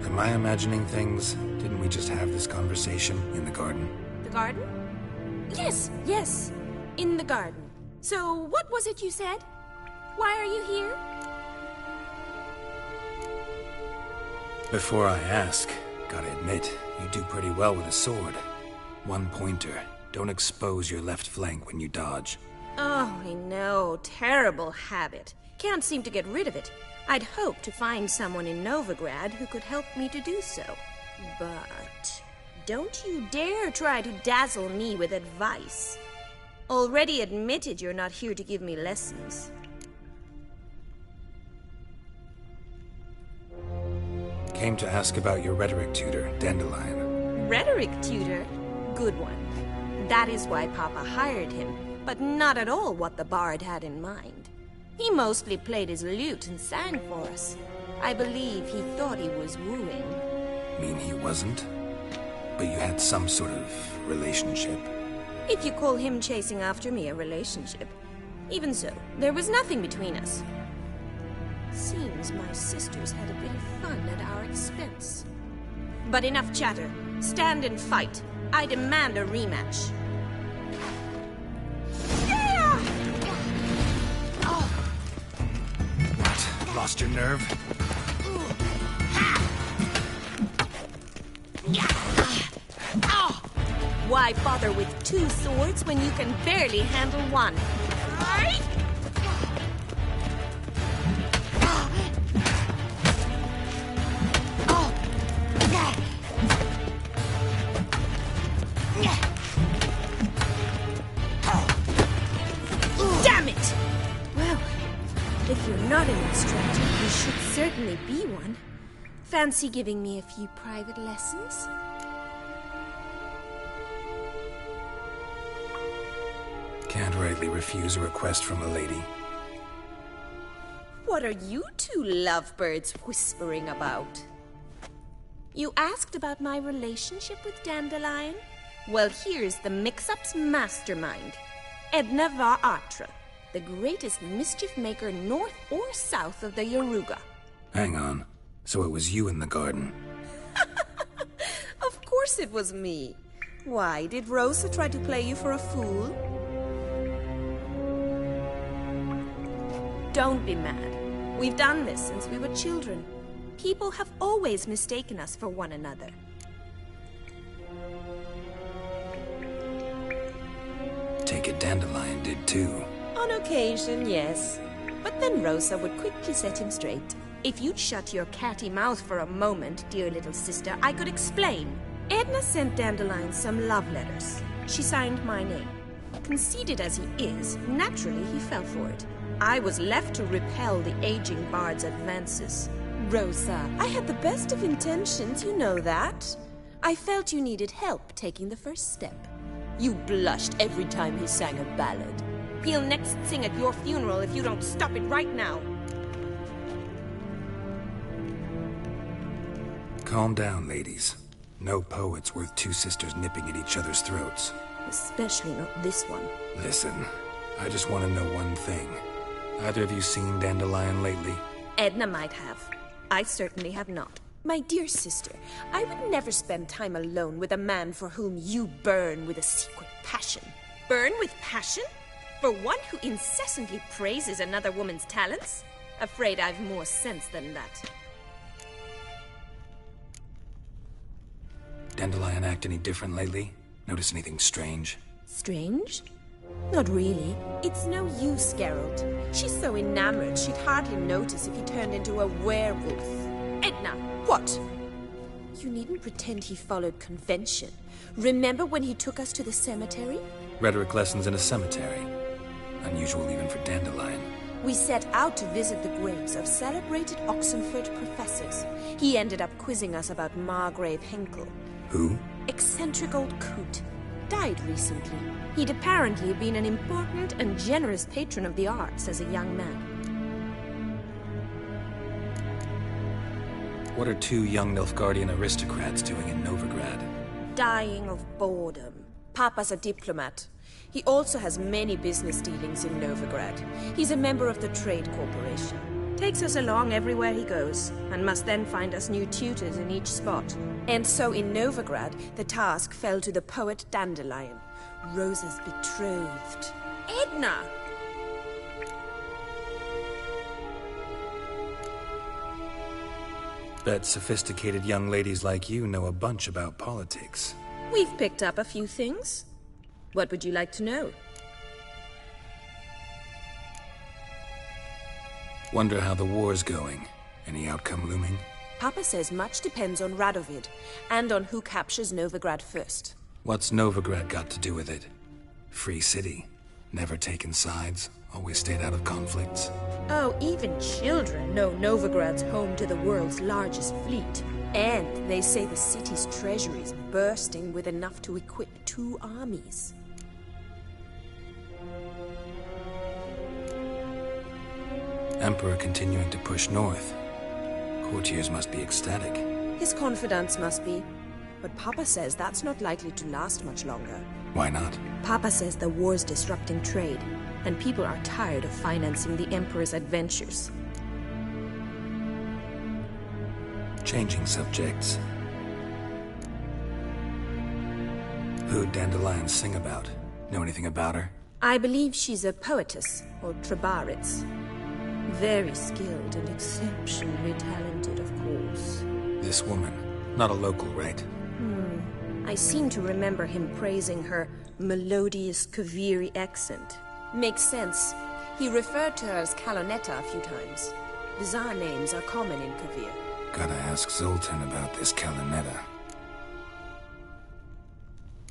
Am I imagining things? Didn't we just have this conversation in the garden? The garden? Yes, yes. In the garden. So, what was it you said? Why are you here? Before I ask, gotta admit, you do pretty well with a sword. One pointer. Don't expose your left flank when you dodge. Oh, I know. Terrible habit. Can't seem to get rid of it. I'd hoped to find someone in Novigrad who could help me to do so. But don't you dare try to dazzle me with advice. Already admitted you're not here to give me lessons. Came to ask about your rhetoric tutor, Dandelion. Rhetoric tutor? Good one. That is why Papa hired him, but not at all what the bard had in mind. He mostly played his lute and sang for us. I believe he thought he was wooing. Mean he wasn't? But you had some sort of relationship? If you call him chasing after me a relationship. Even so, there was nothing between us. Seems my sisters had a bit of fun at our expense. But enough chatter. Stand and fight. I demand a rematch. Yeah! Oh. What? Lost your nerve? Why bother with two swords when you can barely handle one? Damn it! Well, if you're not an instructor, you should certainly be one. Fancy giving me a few private lessons? Can't rightly refuse a request from a lady. What are you two lovebirds whispering about? You asked about my relationship with Dandelion? Well, here's the mix-up's mastermind. Edna var Atra, the greatest mischief maker north or south of the Yaruga. Hang on. So it was you in the garden? Of course it was me. Why, did Rosa try to play you for a fool? Don't be mad. We've done this since we were children. People have always mistaken us for one another. Take it Dandelion did too. On occasion, yes. But then Rosa would quickly set him straight. If you'd shut your catty mouth for a moment, dear little sister, I could explain. Edna sent Dandelion some love letters. She signed my name. Conceited as he is, naturally he fell for it. I was left to repel the aging bard's advances. Rosa, I had the best of intentions, you know that. I felt you needed help taking the first step. You blushed every time he sang a ballad. He'll next sing at your funeral if you don't stop it right now. Calm down, ladies. No poet's worth two sisters nipping at each other's throats. Especially not this one. Listen, I just want to know one thing. Either of you seen Dandelion lately? Edna might have. I certainly have not. My dear sister, I would never spend time alone with a man for whom you burn with a secret passion. Burn with passion? For one who incessantly praises another woman's talents? Afraid I've more sense than that. Dandelion act any different lately? Notice anything strange? Strange? Not really. It's no use, Geralt. She's so enamored she'd hardly notice if he turned into a werewolf. Edna, What? You needn't pretend he followed convention. Remember when he took us to the cemetery? Rhetoric lessons in a cemetery. Unusual even for Dandelion. We set out to visit the graves of celebrated Oxenford professors. He ended up quizzing us about Margrave Henkel. Who? Eccentric old coot. Died recently. He'd apparently been an important and generous patron of the arts as a young man. What are two young Nilfgaardian aristocrats doing in Novigrad? Dying of boredom. Papa's a diplomat. He also has many business dealings in Novigrad. He's a member of the Trade Corporation. Takes us along everywhere he goes, and must then find us new tutors in each spot. And so in Novigrad, the task fell to the poet Dandelion, Rosa's betrothed. Edna! Bet sophisticated young ladies like you know a bunch about politics. We've picked up a few things. What would you like to know? Wonder how the war's going. Any outcome looming? Papa says much depends on Radovid, and on who captures Novigrad first. What's Novigrad got to do with it? Free city. Never taken sides. Always stayed out of conflicts. Oh, even children know Novigrad's home to the world's largest fleet. And they say the city's treasury is bursting with enough to equip 2 armies. Emperor continuing to push north. Courtiers must be ecstatic. His confidants must be. But Papa says that's not likely to last much longer. Why not? Papa says the war's disrupting trade, and people are tired of financing the Emperor's adventures. Changing subjects. Who'd Dandelion sing about? Know anything about her? I believe she's a poetess, or Trebaritz. Very skilled and exceptionally talented, of course. This woman. Not a local, right? I seem to remember him praising her melodious Kaviri accent. Makes sense. He referred to her as Kalonetta a few times. Bizarre names are common in Kavir. Gotta ask Zoltan about this Kalonetta.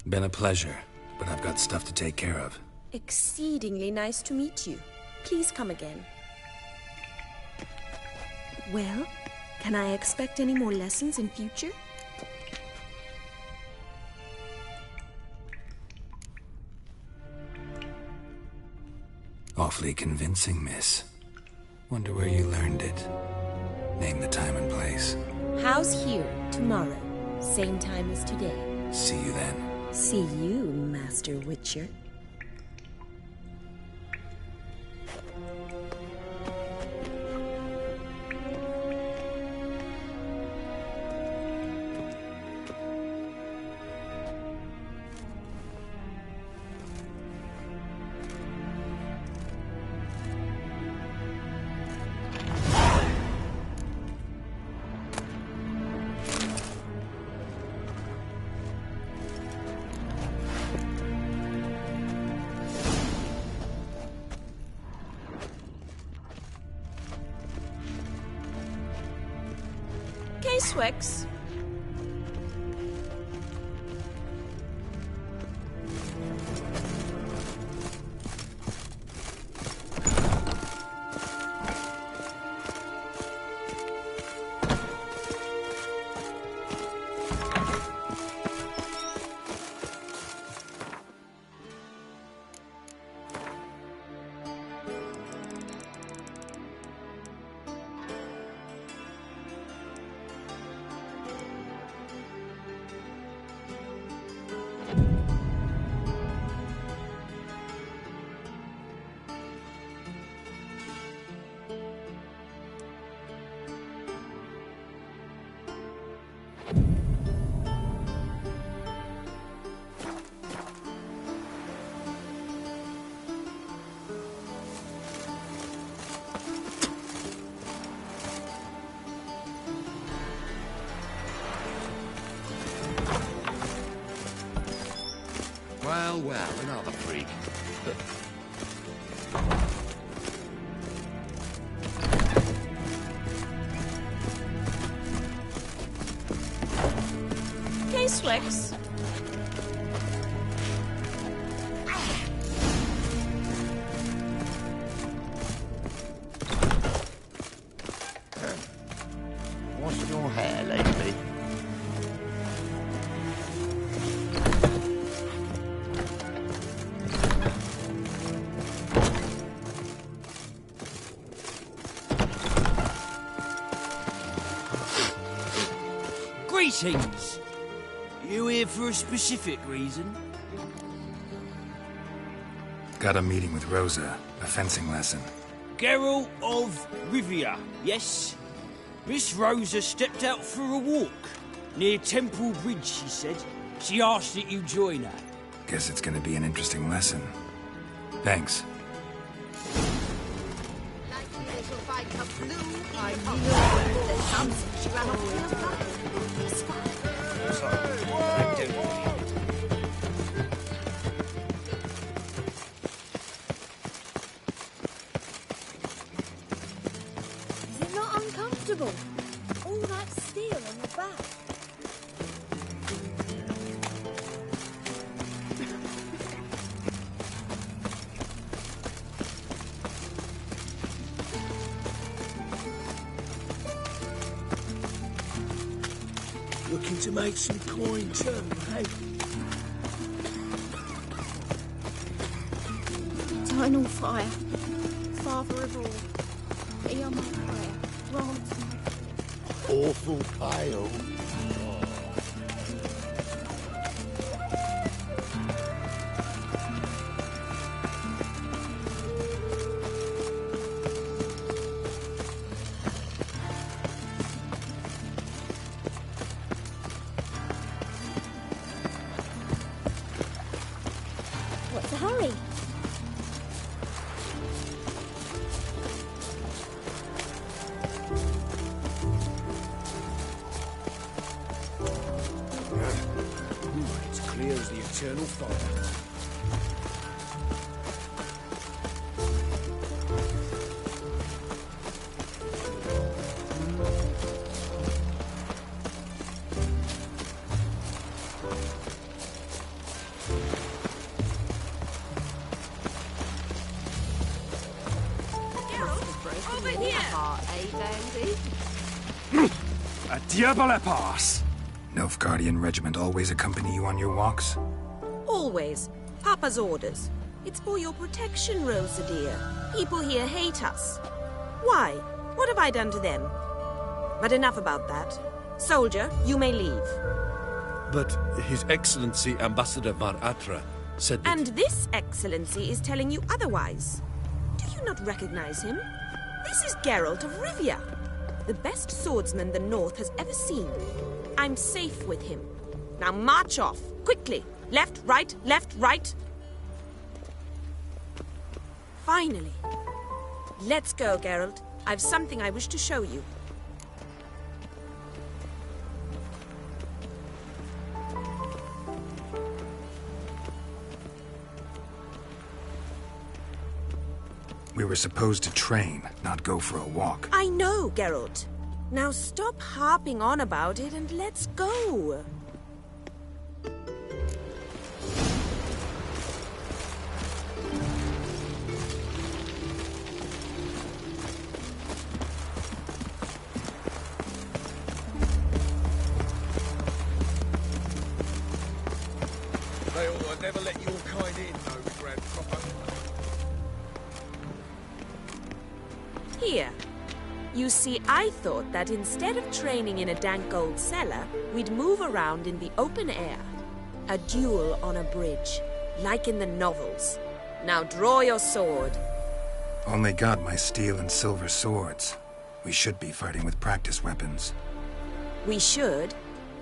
Been a pleasure, but I've got stuff to take care of. Exceedingly nice to meet you. Please come again. Well, can I expect any more lessons in future? Awfully convincing, miss. Wonder where you learned it. Name the time and place. House here, tomorrow. Same time as today. See you then. See you, Master Witcher. Swix. Well, another freak. Peace, Rex. What's your hair lately? Greetings. You here for a specific reason? Got a meeting with Rosa, a fencing lesson. Geralt of Rivia, yes? Miss Rosa stepped out for a walk. Near Temple Bridge, she said. She asked that you join her. Guess it's gonna be an interesting lesson. Thanks. Is it not uncomfortable? All that steel on the back. Looking to make some coin too, hey? Eternal fire. Father of all. Hear my prayer. Grant me. Awful pale. What's the hurry? It's clear as the eternal fire. Over here! A diable pass! Nilfgaardian regiment always accompany you on your walks? Always. Papa's orders. It's for your protection, Rosa dear. People here hate us. Why? What have I done to them? But enough about that. Soldier, you may leave. But His Excellency Ambassador Var Atra said that... And this excellency is telling you otherwise. Do you not recognize him? This is Geralt of Rivia, the best swordsman the North has ever seen. I'm safe with him. Now march off, quickly. Left, right, left, right. Finally. Let's go, Geralt. I've something I wish to show you. We were supposed to train, not go for a walk. I know, Geralt. Now stop harping on about it and let's go. They ought to never let your kind in, though, Grand Cropper. Here. You see, I thought that instead of training in a dank old cellar, we'd move around in the open air. A duel on a bridge, like in the novels. Now draw your sword. Only got my steel and silver swords. We should be fighting with practice weapons. We should,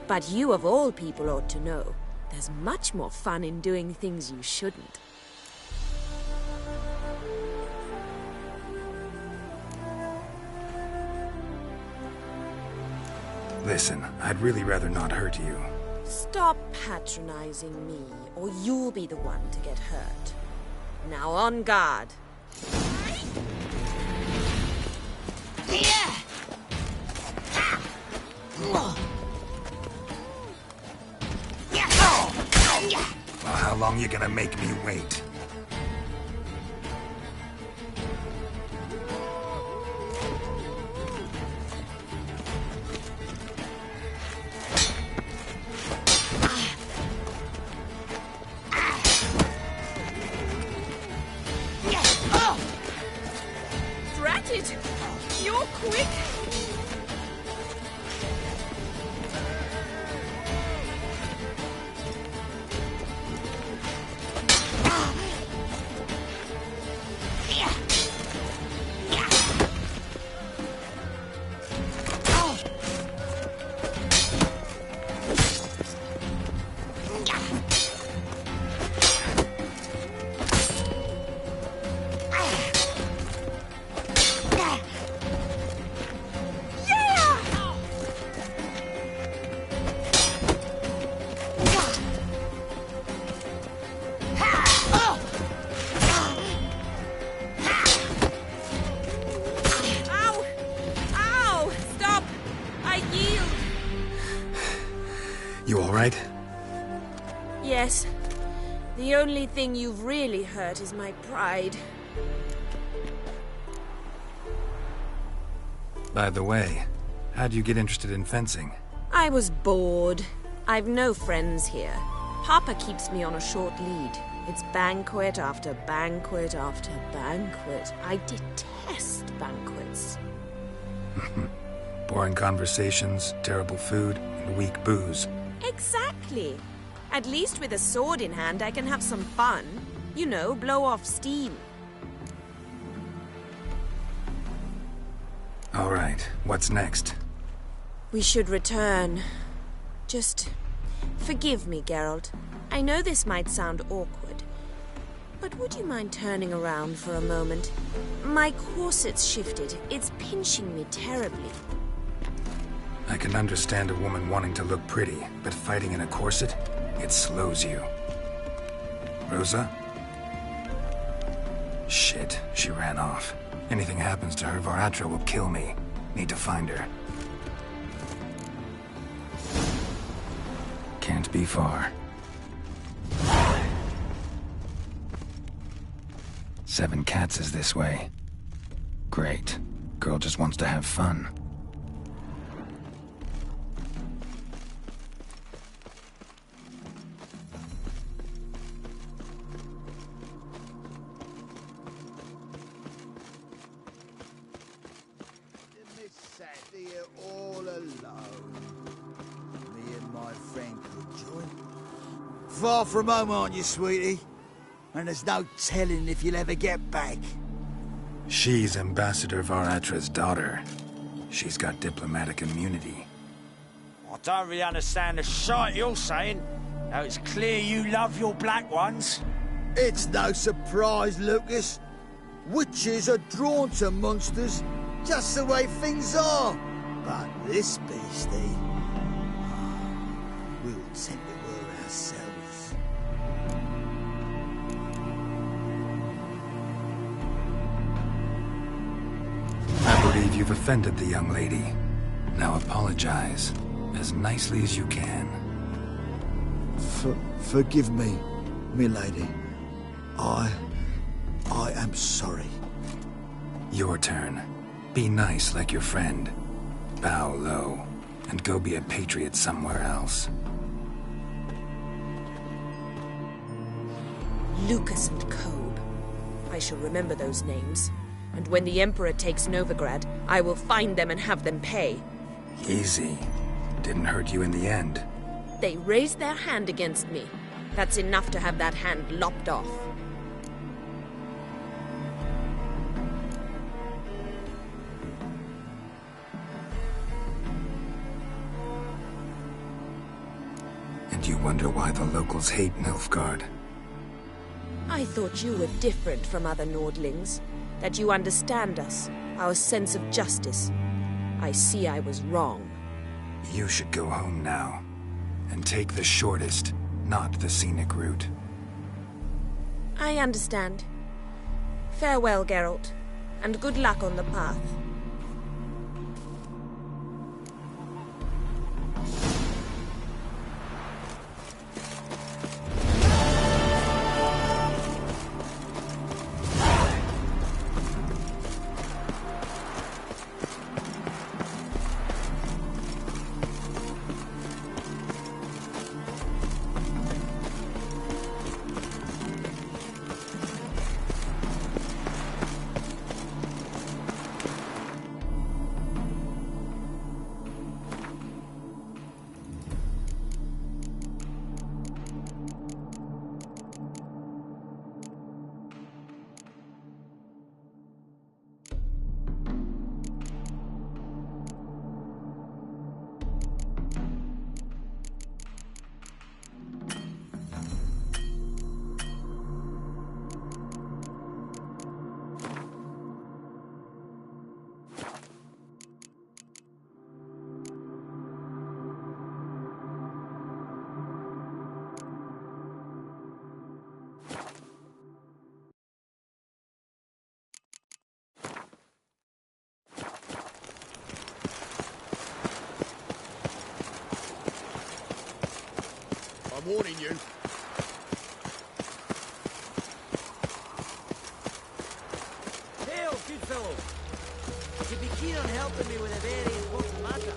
but you of all people ought to know. There's much more fun in doing things you shouldn't. Listen, I'd really rather not hurt you. Stop patronizing me, or you'll be the one to get hurt. Now on guard. How long you gonna make me wait? Drat it! You're quick! You alright? Yes. The only thing you've really hurt is my pride. By the way, how'd you get interested in fencing? I was bored. I've no friends here. Papa keeps me on a short lead. It's banquet after banquet after banquet. I detest banquets. Boring conversations, terrible food, and weak booze. Exactly. At least with a sword in hand, I can have some fun. You know, blow off steam. All right, what's next? We should return. Just forgive me, Geralt. I know this might sound awkward, but would you mind turning around for a moment? My corset's shifted. It's pinching me terribly. I can understand a woman wanting to look pretty, but fighting in a corset, it slows you. Rosa? Shit, she ran off. Anything happens to her, Varatra will kill me. Need to find her. Can't be far. 7 Cats is this way. Great. Girl just wants to have fun. All alone. Me and my friend could join. Far from home, aren't you, sweetie? And there's no telling if you'll ever get back. She's Ambassador Varatra's daughter. She's got diplomatic immunity. I don't really understand the shite you're saying. Now it's clear you love your black ones. It's no surprise, Lucas. Witches are drawn to monsters, just the way things are. But this beastie, we'll tend to her ourselves. I believe you've offended the young lady. Now apologize, as nicely as you can. Forgive me, milady. I am sorry. Your turn. Be nice like your friend. Bow low, and go be a patriot somewhere else. Lucas and Kobe. I shall remember those names. And when the Emperor takes Novigrad, I will find them and have them pay. Easy. Didn't hurt you in the end. They raised their hand against me. That's enough to have that hand lopped off. And you wonder why the locals hate Nilfgaard. I thought you were different from other Nordlings. That you understand us, our sense of justice. I see I was wrong. You should go home now. And take the shortest, not the scenic route. I understand. Farewell, Geralt. And good luck on the path. I'm warning you. Hail, good fellow. You'd be keen on helping me with a very important matter.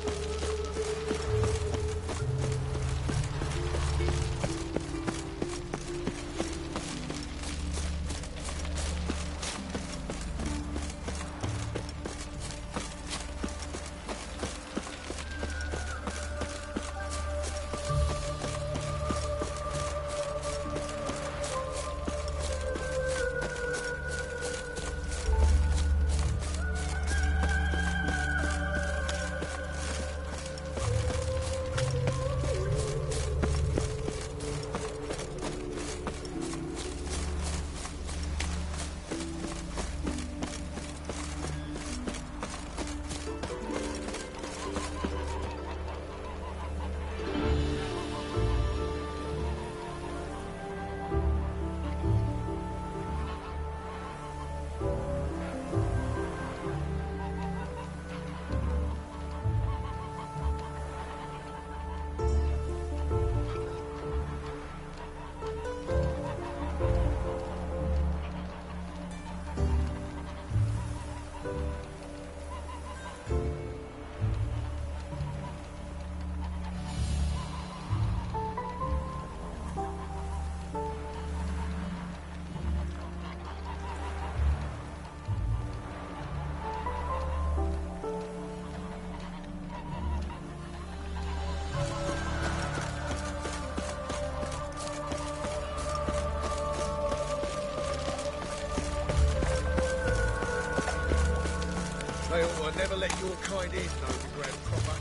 They ought to never let your kind in, Overground proper.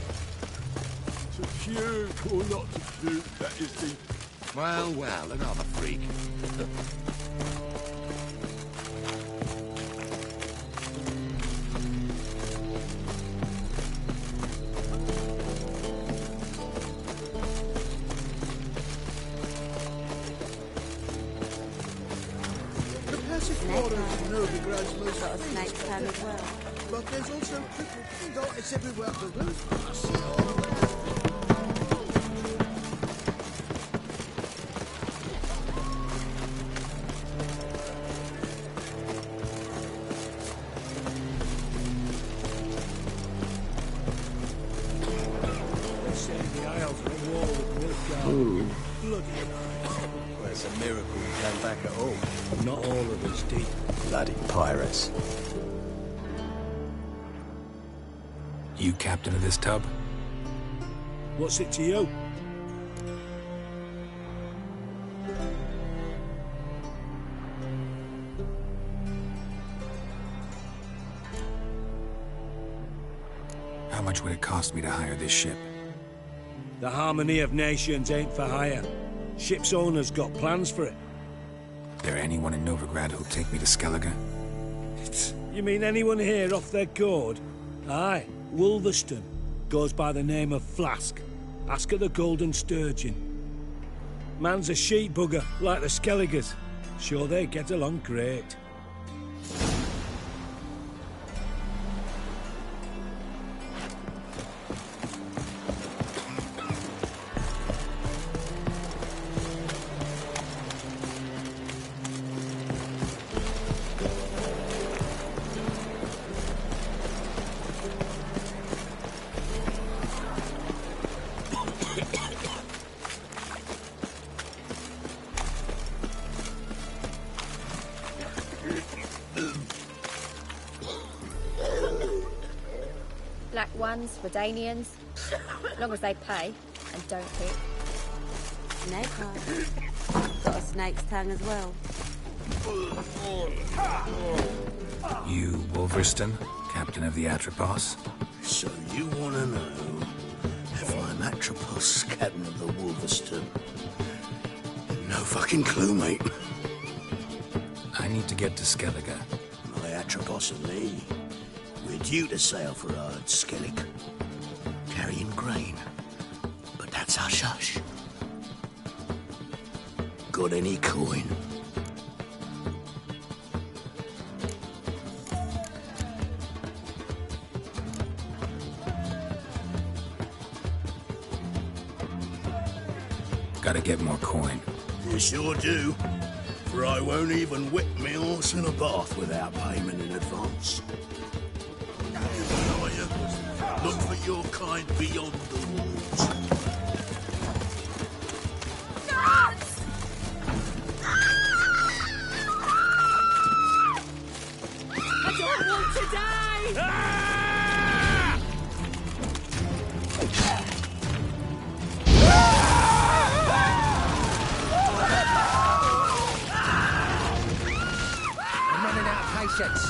To puke or not to puke, that is the... Well, well, another freak. The Passiflora is Novigrad's most Got a snake's tongue as well. but there's also crippled darkness everywhere up the road. They say the Isles are a wall of Nilfgaard. Bloody Well, it's a miracle we came back at all. Not all of us did. Bloody pirates. You captain of this tub? What's it to you? How much would it cost me to hire this ship? The harmony of nations ain't for hire. Ship's owner's got plans for it. There anyone in Novigrad who'll take me to Skellige? You mean anyone here off their gourd? Aye, Wolverston. Goes by the name of Flask. Ask at the Golden Sturgeon. Man's a sheep bugger, like the Skelligers. Sure they get along great. Black ones, Redanians, long as they pay and don't hit. Snake eye. Got a snake's tongue as well. You, Wolverston, captain of the Atropos? So you want to know if I'm Atropos, captain of the Wolverston? No fucking clue, mate. I need to get to Skellige. My Atropos and me, we're due to sail for Ard Skellig, carrying grain. But that's hush-hush. Got any coin? Gotta get more coin. You sure do. For I won't even whip me horse in a bath without payment in advance. Look for your kind beyond the walls. I don't want to die! I'm running out of patience.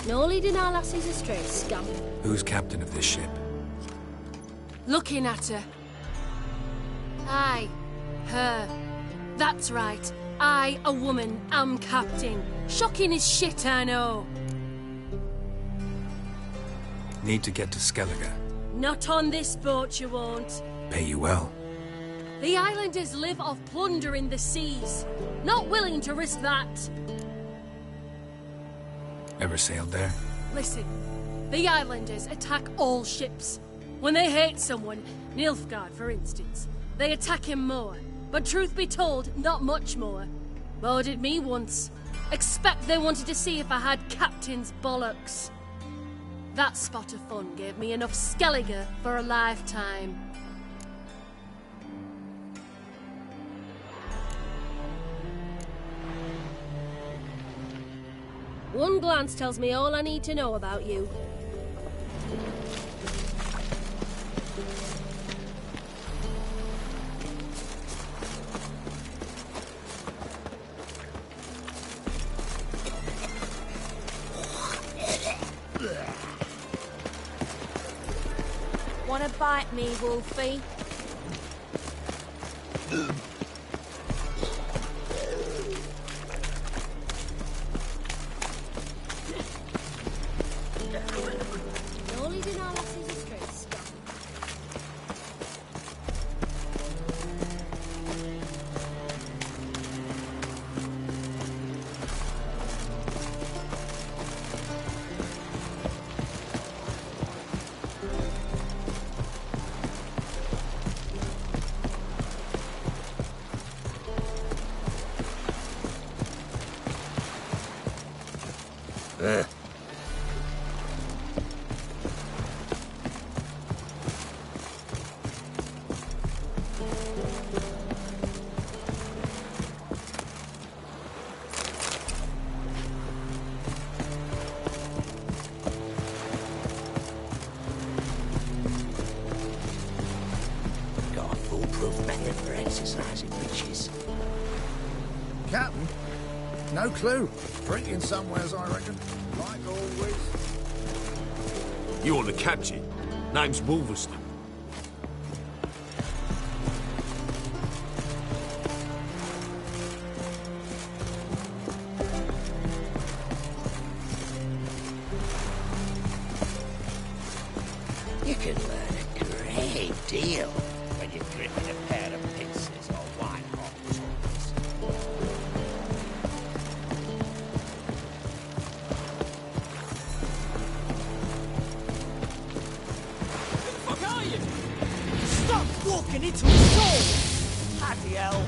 No leading our lassies astray, scum. Who's captain of this ship? Looking at her. Aye, her. That's right. I, a woman, am captain. Shocking as shit, I know. Need to get to Skellige. Not on this boat, you won't. Pay you well. The islanders live off plunder in the seas. Not willing to risk that. Ever sailed there? Listen, the islanders attack all ships. When they hate someone, Nilfgaard for instance, they attack him more. But truth be told, not much more. Bo did me once. Expect they wanted to see if I had captain's bollocks. That spot of fun gave me enough Skellige for a lifetime. One glance tells me all I need to know about you. Wanna bite me, Wolfie? No leading our lassies astray, scum. Got a foolproof method for exercising riches. Captain? No clue. Drinking somewheres, I reckon. Like always. You want to captain? Name's Wolverston. You can learn a great deal when you're gripping a pair of pincers or white-hot tools. What are you? Stop walking into a soul! Bloody hell!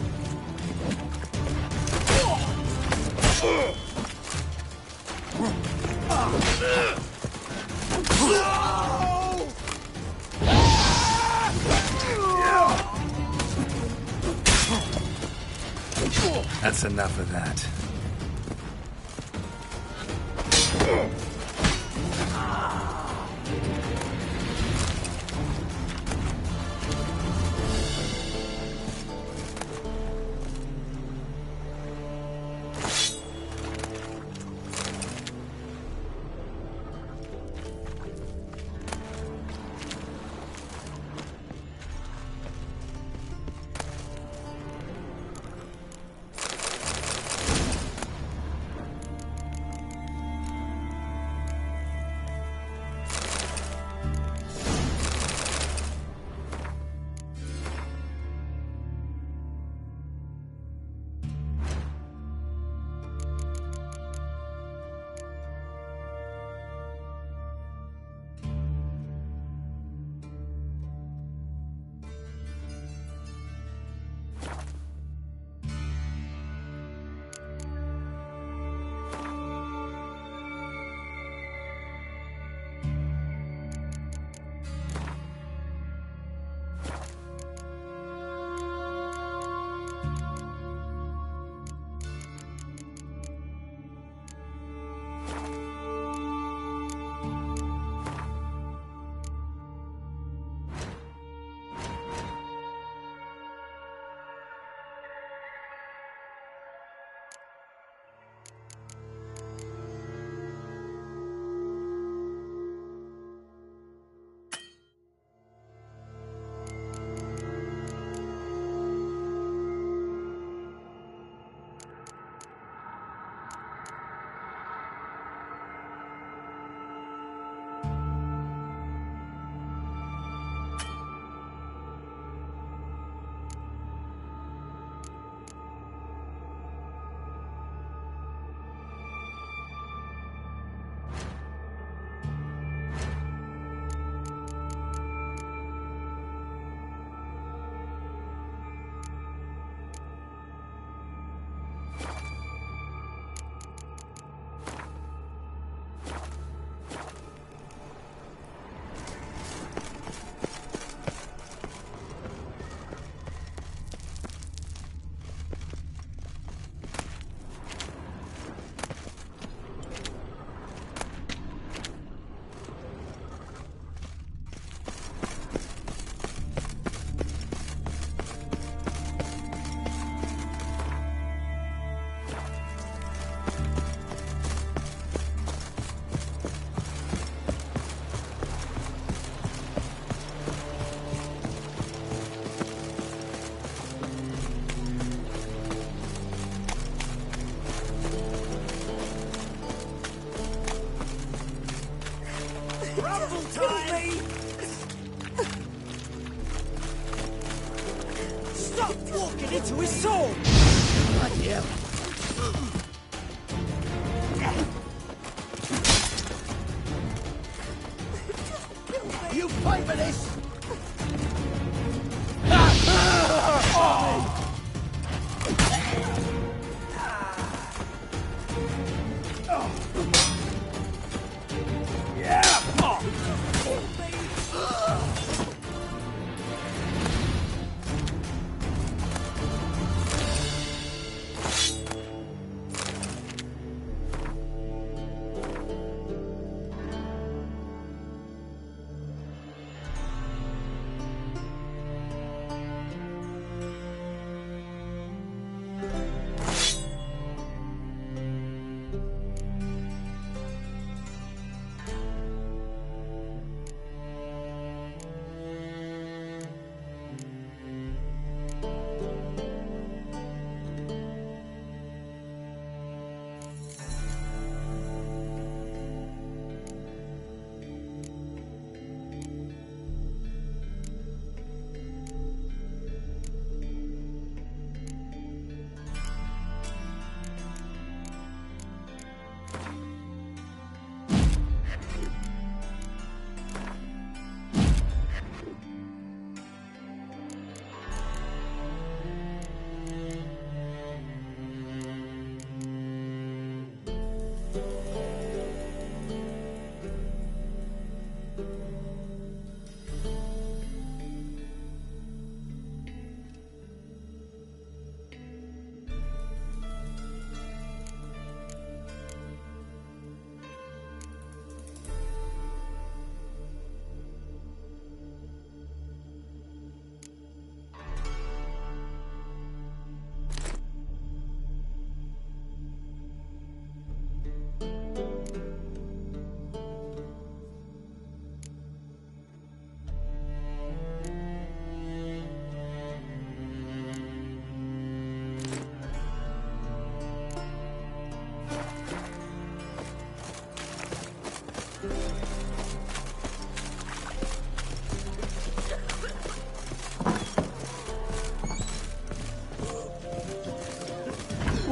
That's enough of that.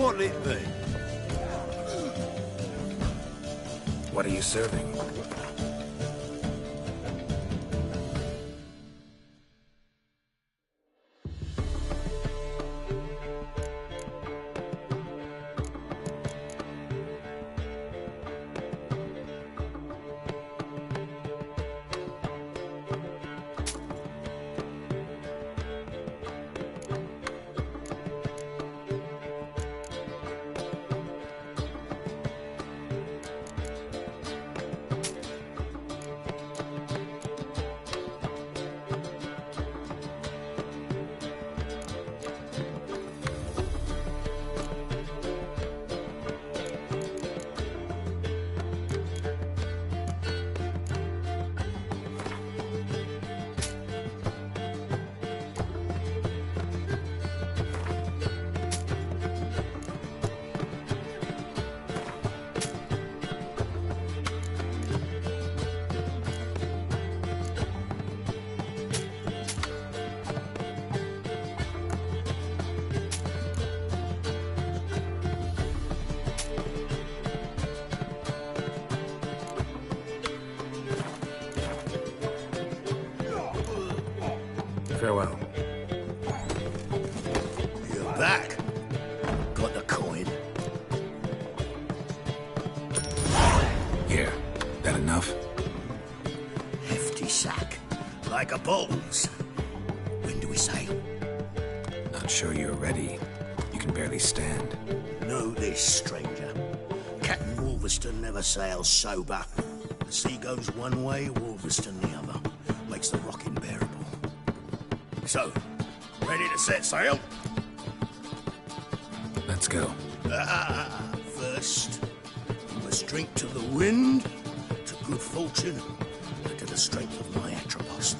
What'll it be? What are you serving? Farewell. You're back. Got the coin. Here. That enough? Hefty sack. Like a bull's. When do we sail? Not sure you're ready. You can barely stand. Know this, stranger. Captain Wolverston never sails sober. The sea goes one way, Wolverston the other. Makes the rocking bearable. So, ready to set sail? Let's go. First, you must drink to the wind, to good fortune, and to the strength of my Atropos.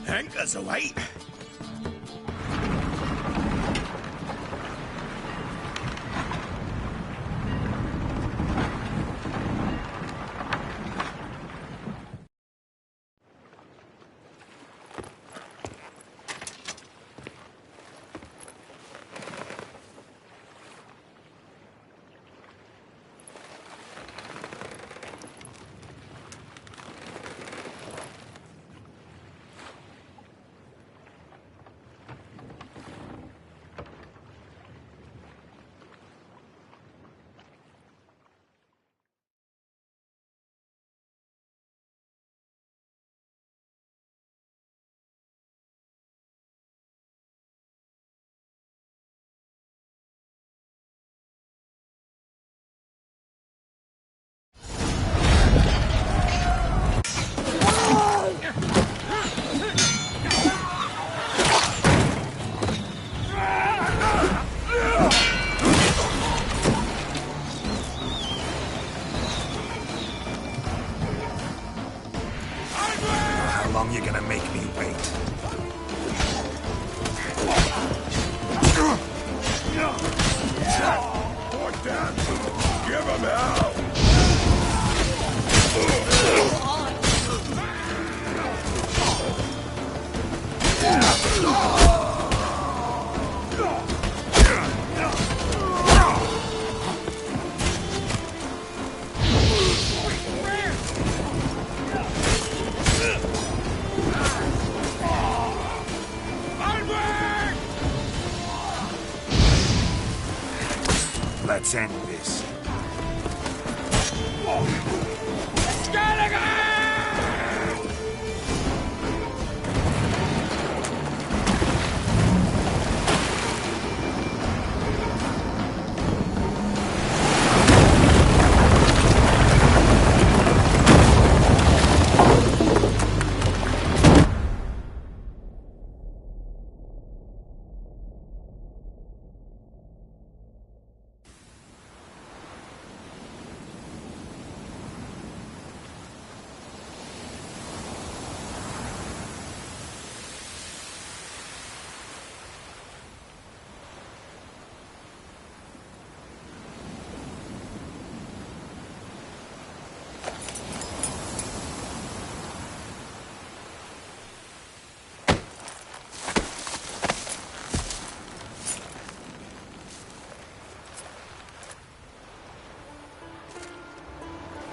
Anchors away. How long you gonna make me wait? Poor Dad! Give him hell! Let's end this.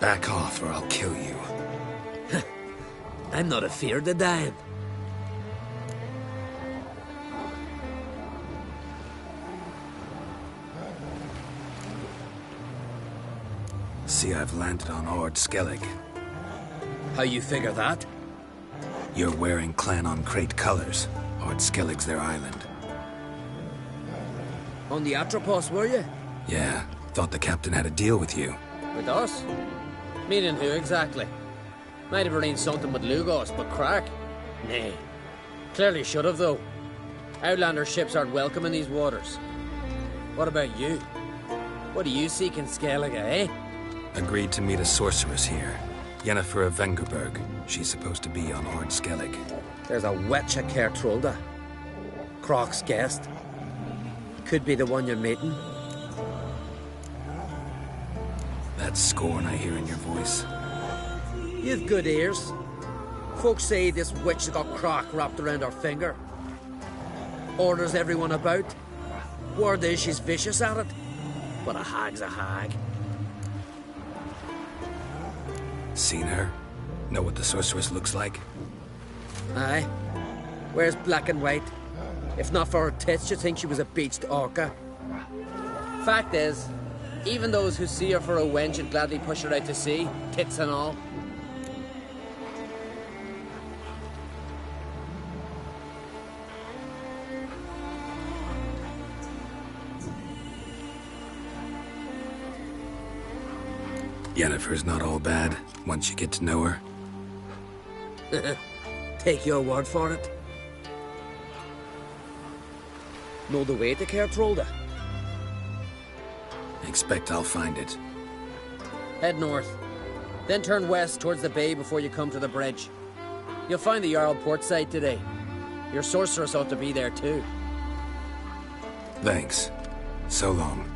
Back off or I'll kill you. I'm not afeard of dying. See, I've landed on Ord Skellig. How you figure that? You're wearing Clan on Crate colors. Ord Skellig's their island. On the Atropos, were you? Yeah, thought the captain had a deal with you. With us? Meaning who exactly? Might have arranged something with Lugos, but crack? Nay. Clearly should have, though. Outlander ships aren't welcome in these waters. What about you? What do you seek in Skellige, eh? Agreed to meet a sorceress here. Yennefer of Vengerberg. She's supposed to be on Ord Skellig. There's a witch at Kertrolda. Croc's guest. Could be the one you're meeting. That scorn I hear in your voice. You've good ears. Folks say this witch has got Croc wrapped around her finger. Orders everyone about. Word is she's vicious at it. But a hag's a hag. Seen her? Know what the sorceress looks like? Aye. Wears black and white. If not for her tits, you'd think she was a beached orca. Fact is, even those who see her for a wench would gladly push her out to sea, tits and all. Yennefer's not all bad, once you get to know her. Take your word for it. Know the way to Kertrolda? Expect I'll find it. Head north. Then turn west towards the bay before you come to the bridge. You'll find the Jarl port site today. Your sorceress ought to be there too. Thanks. So long.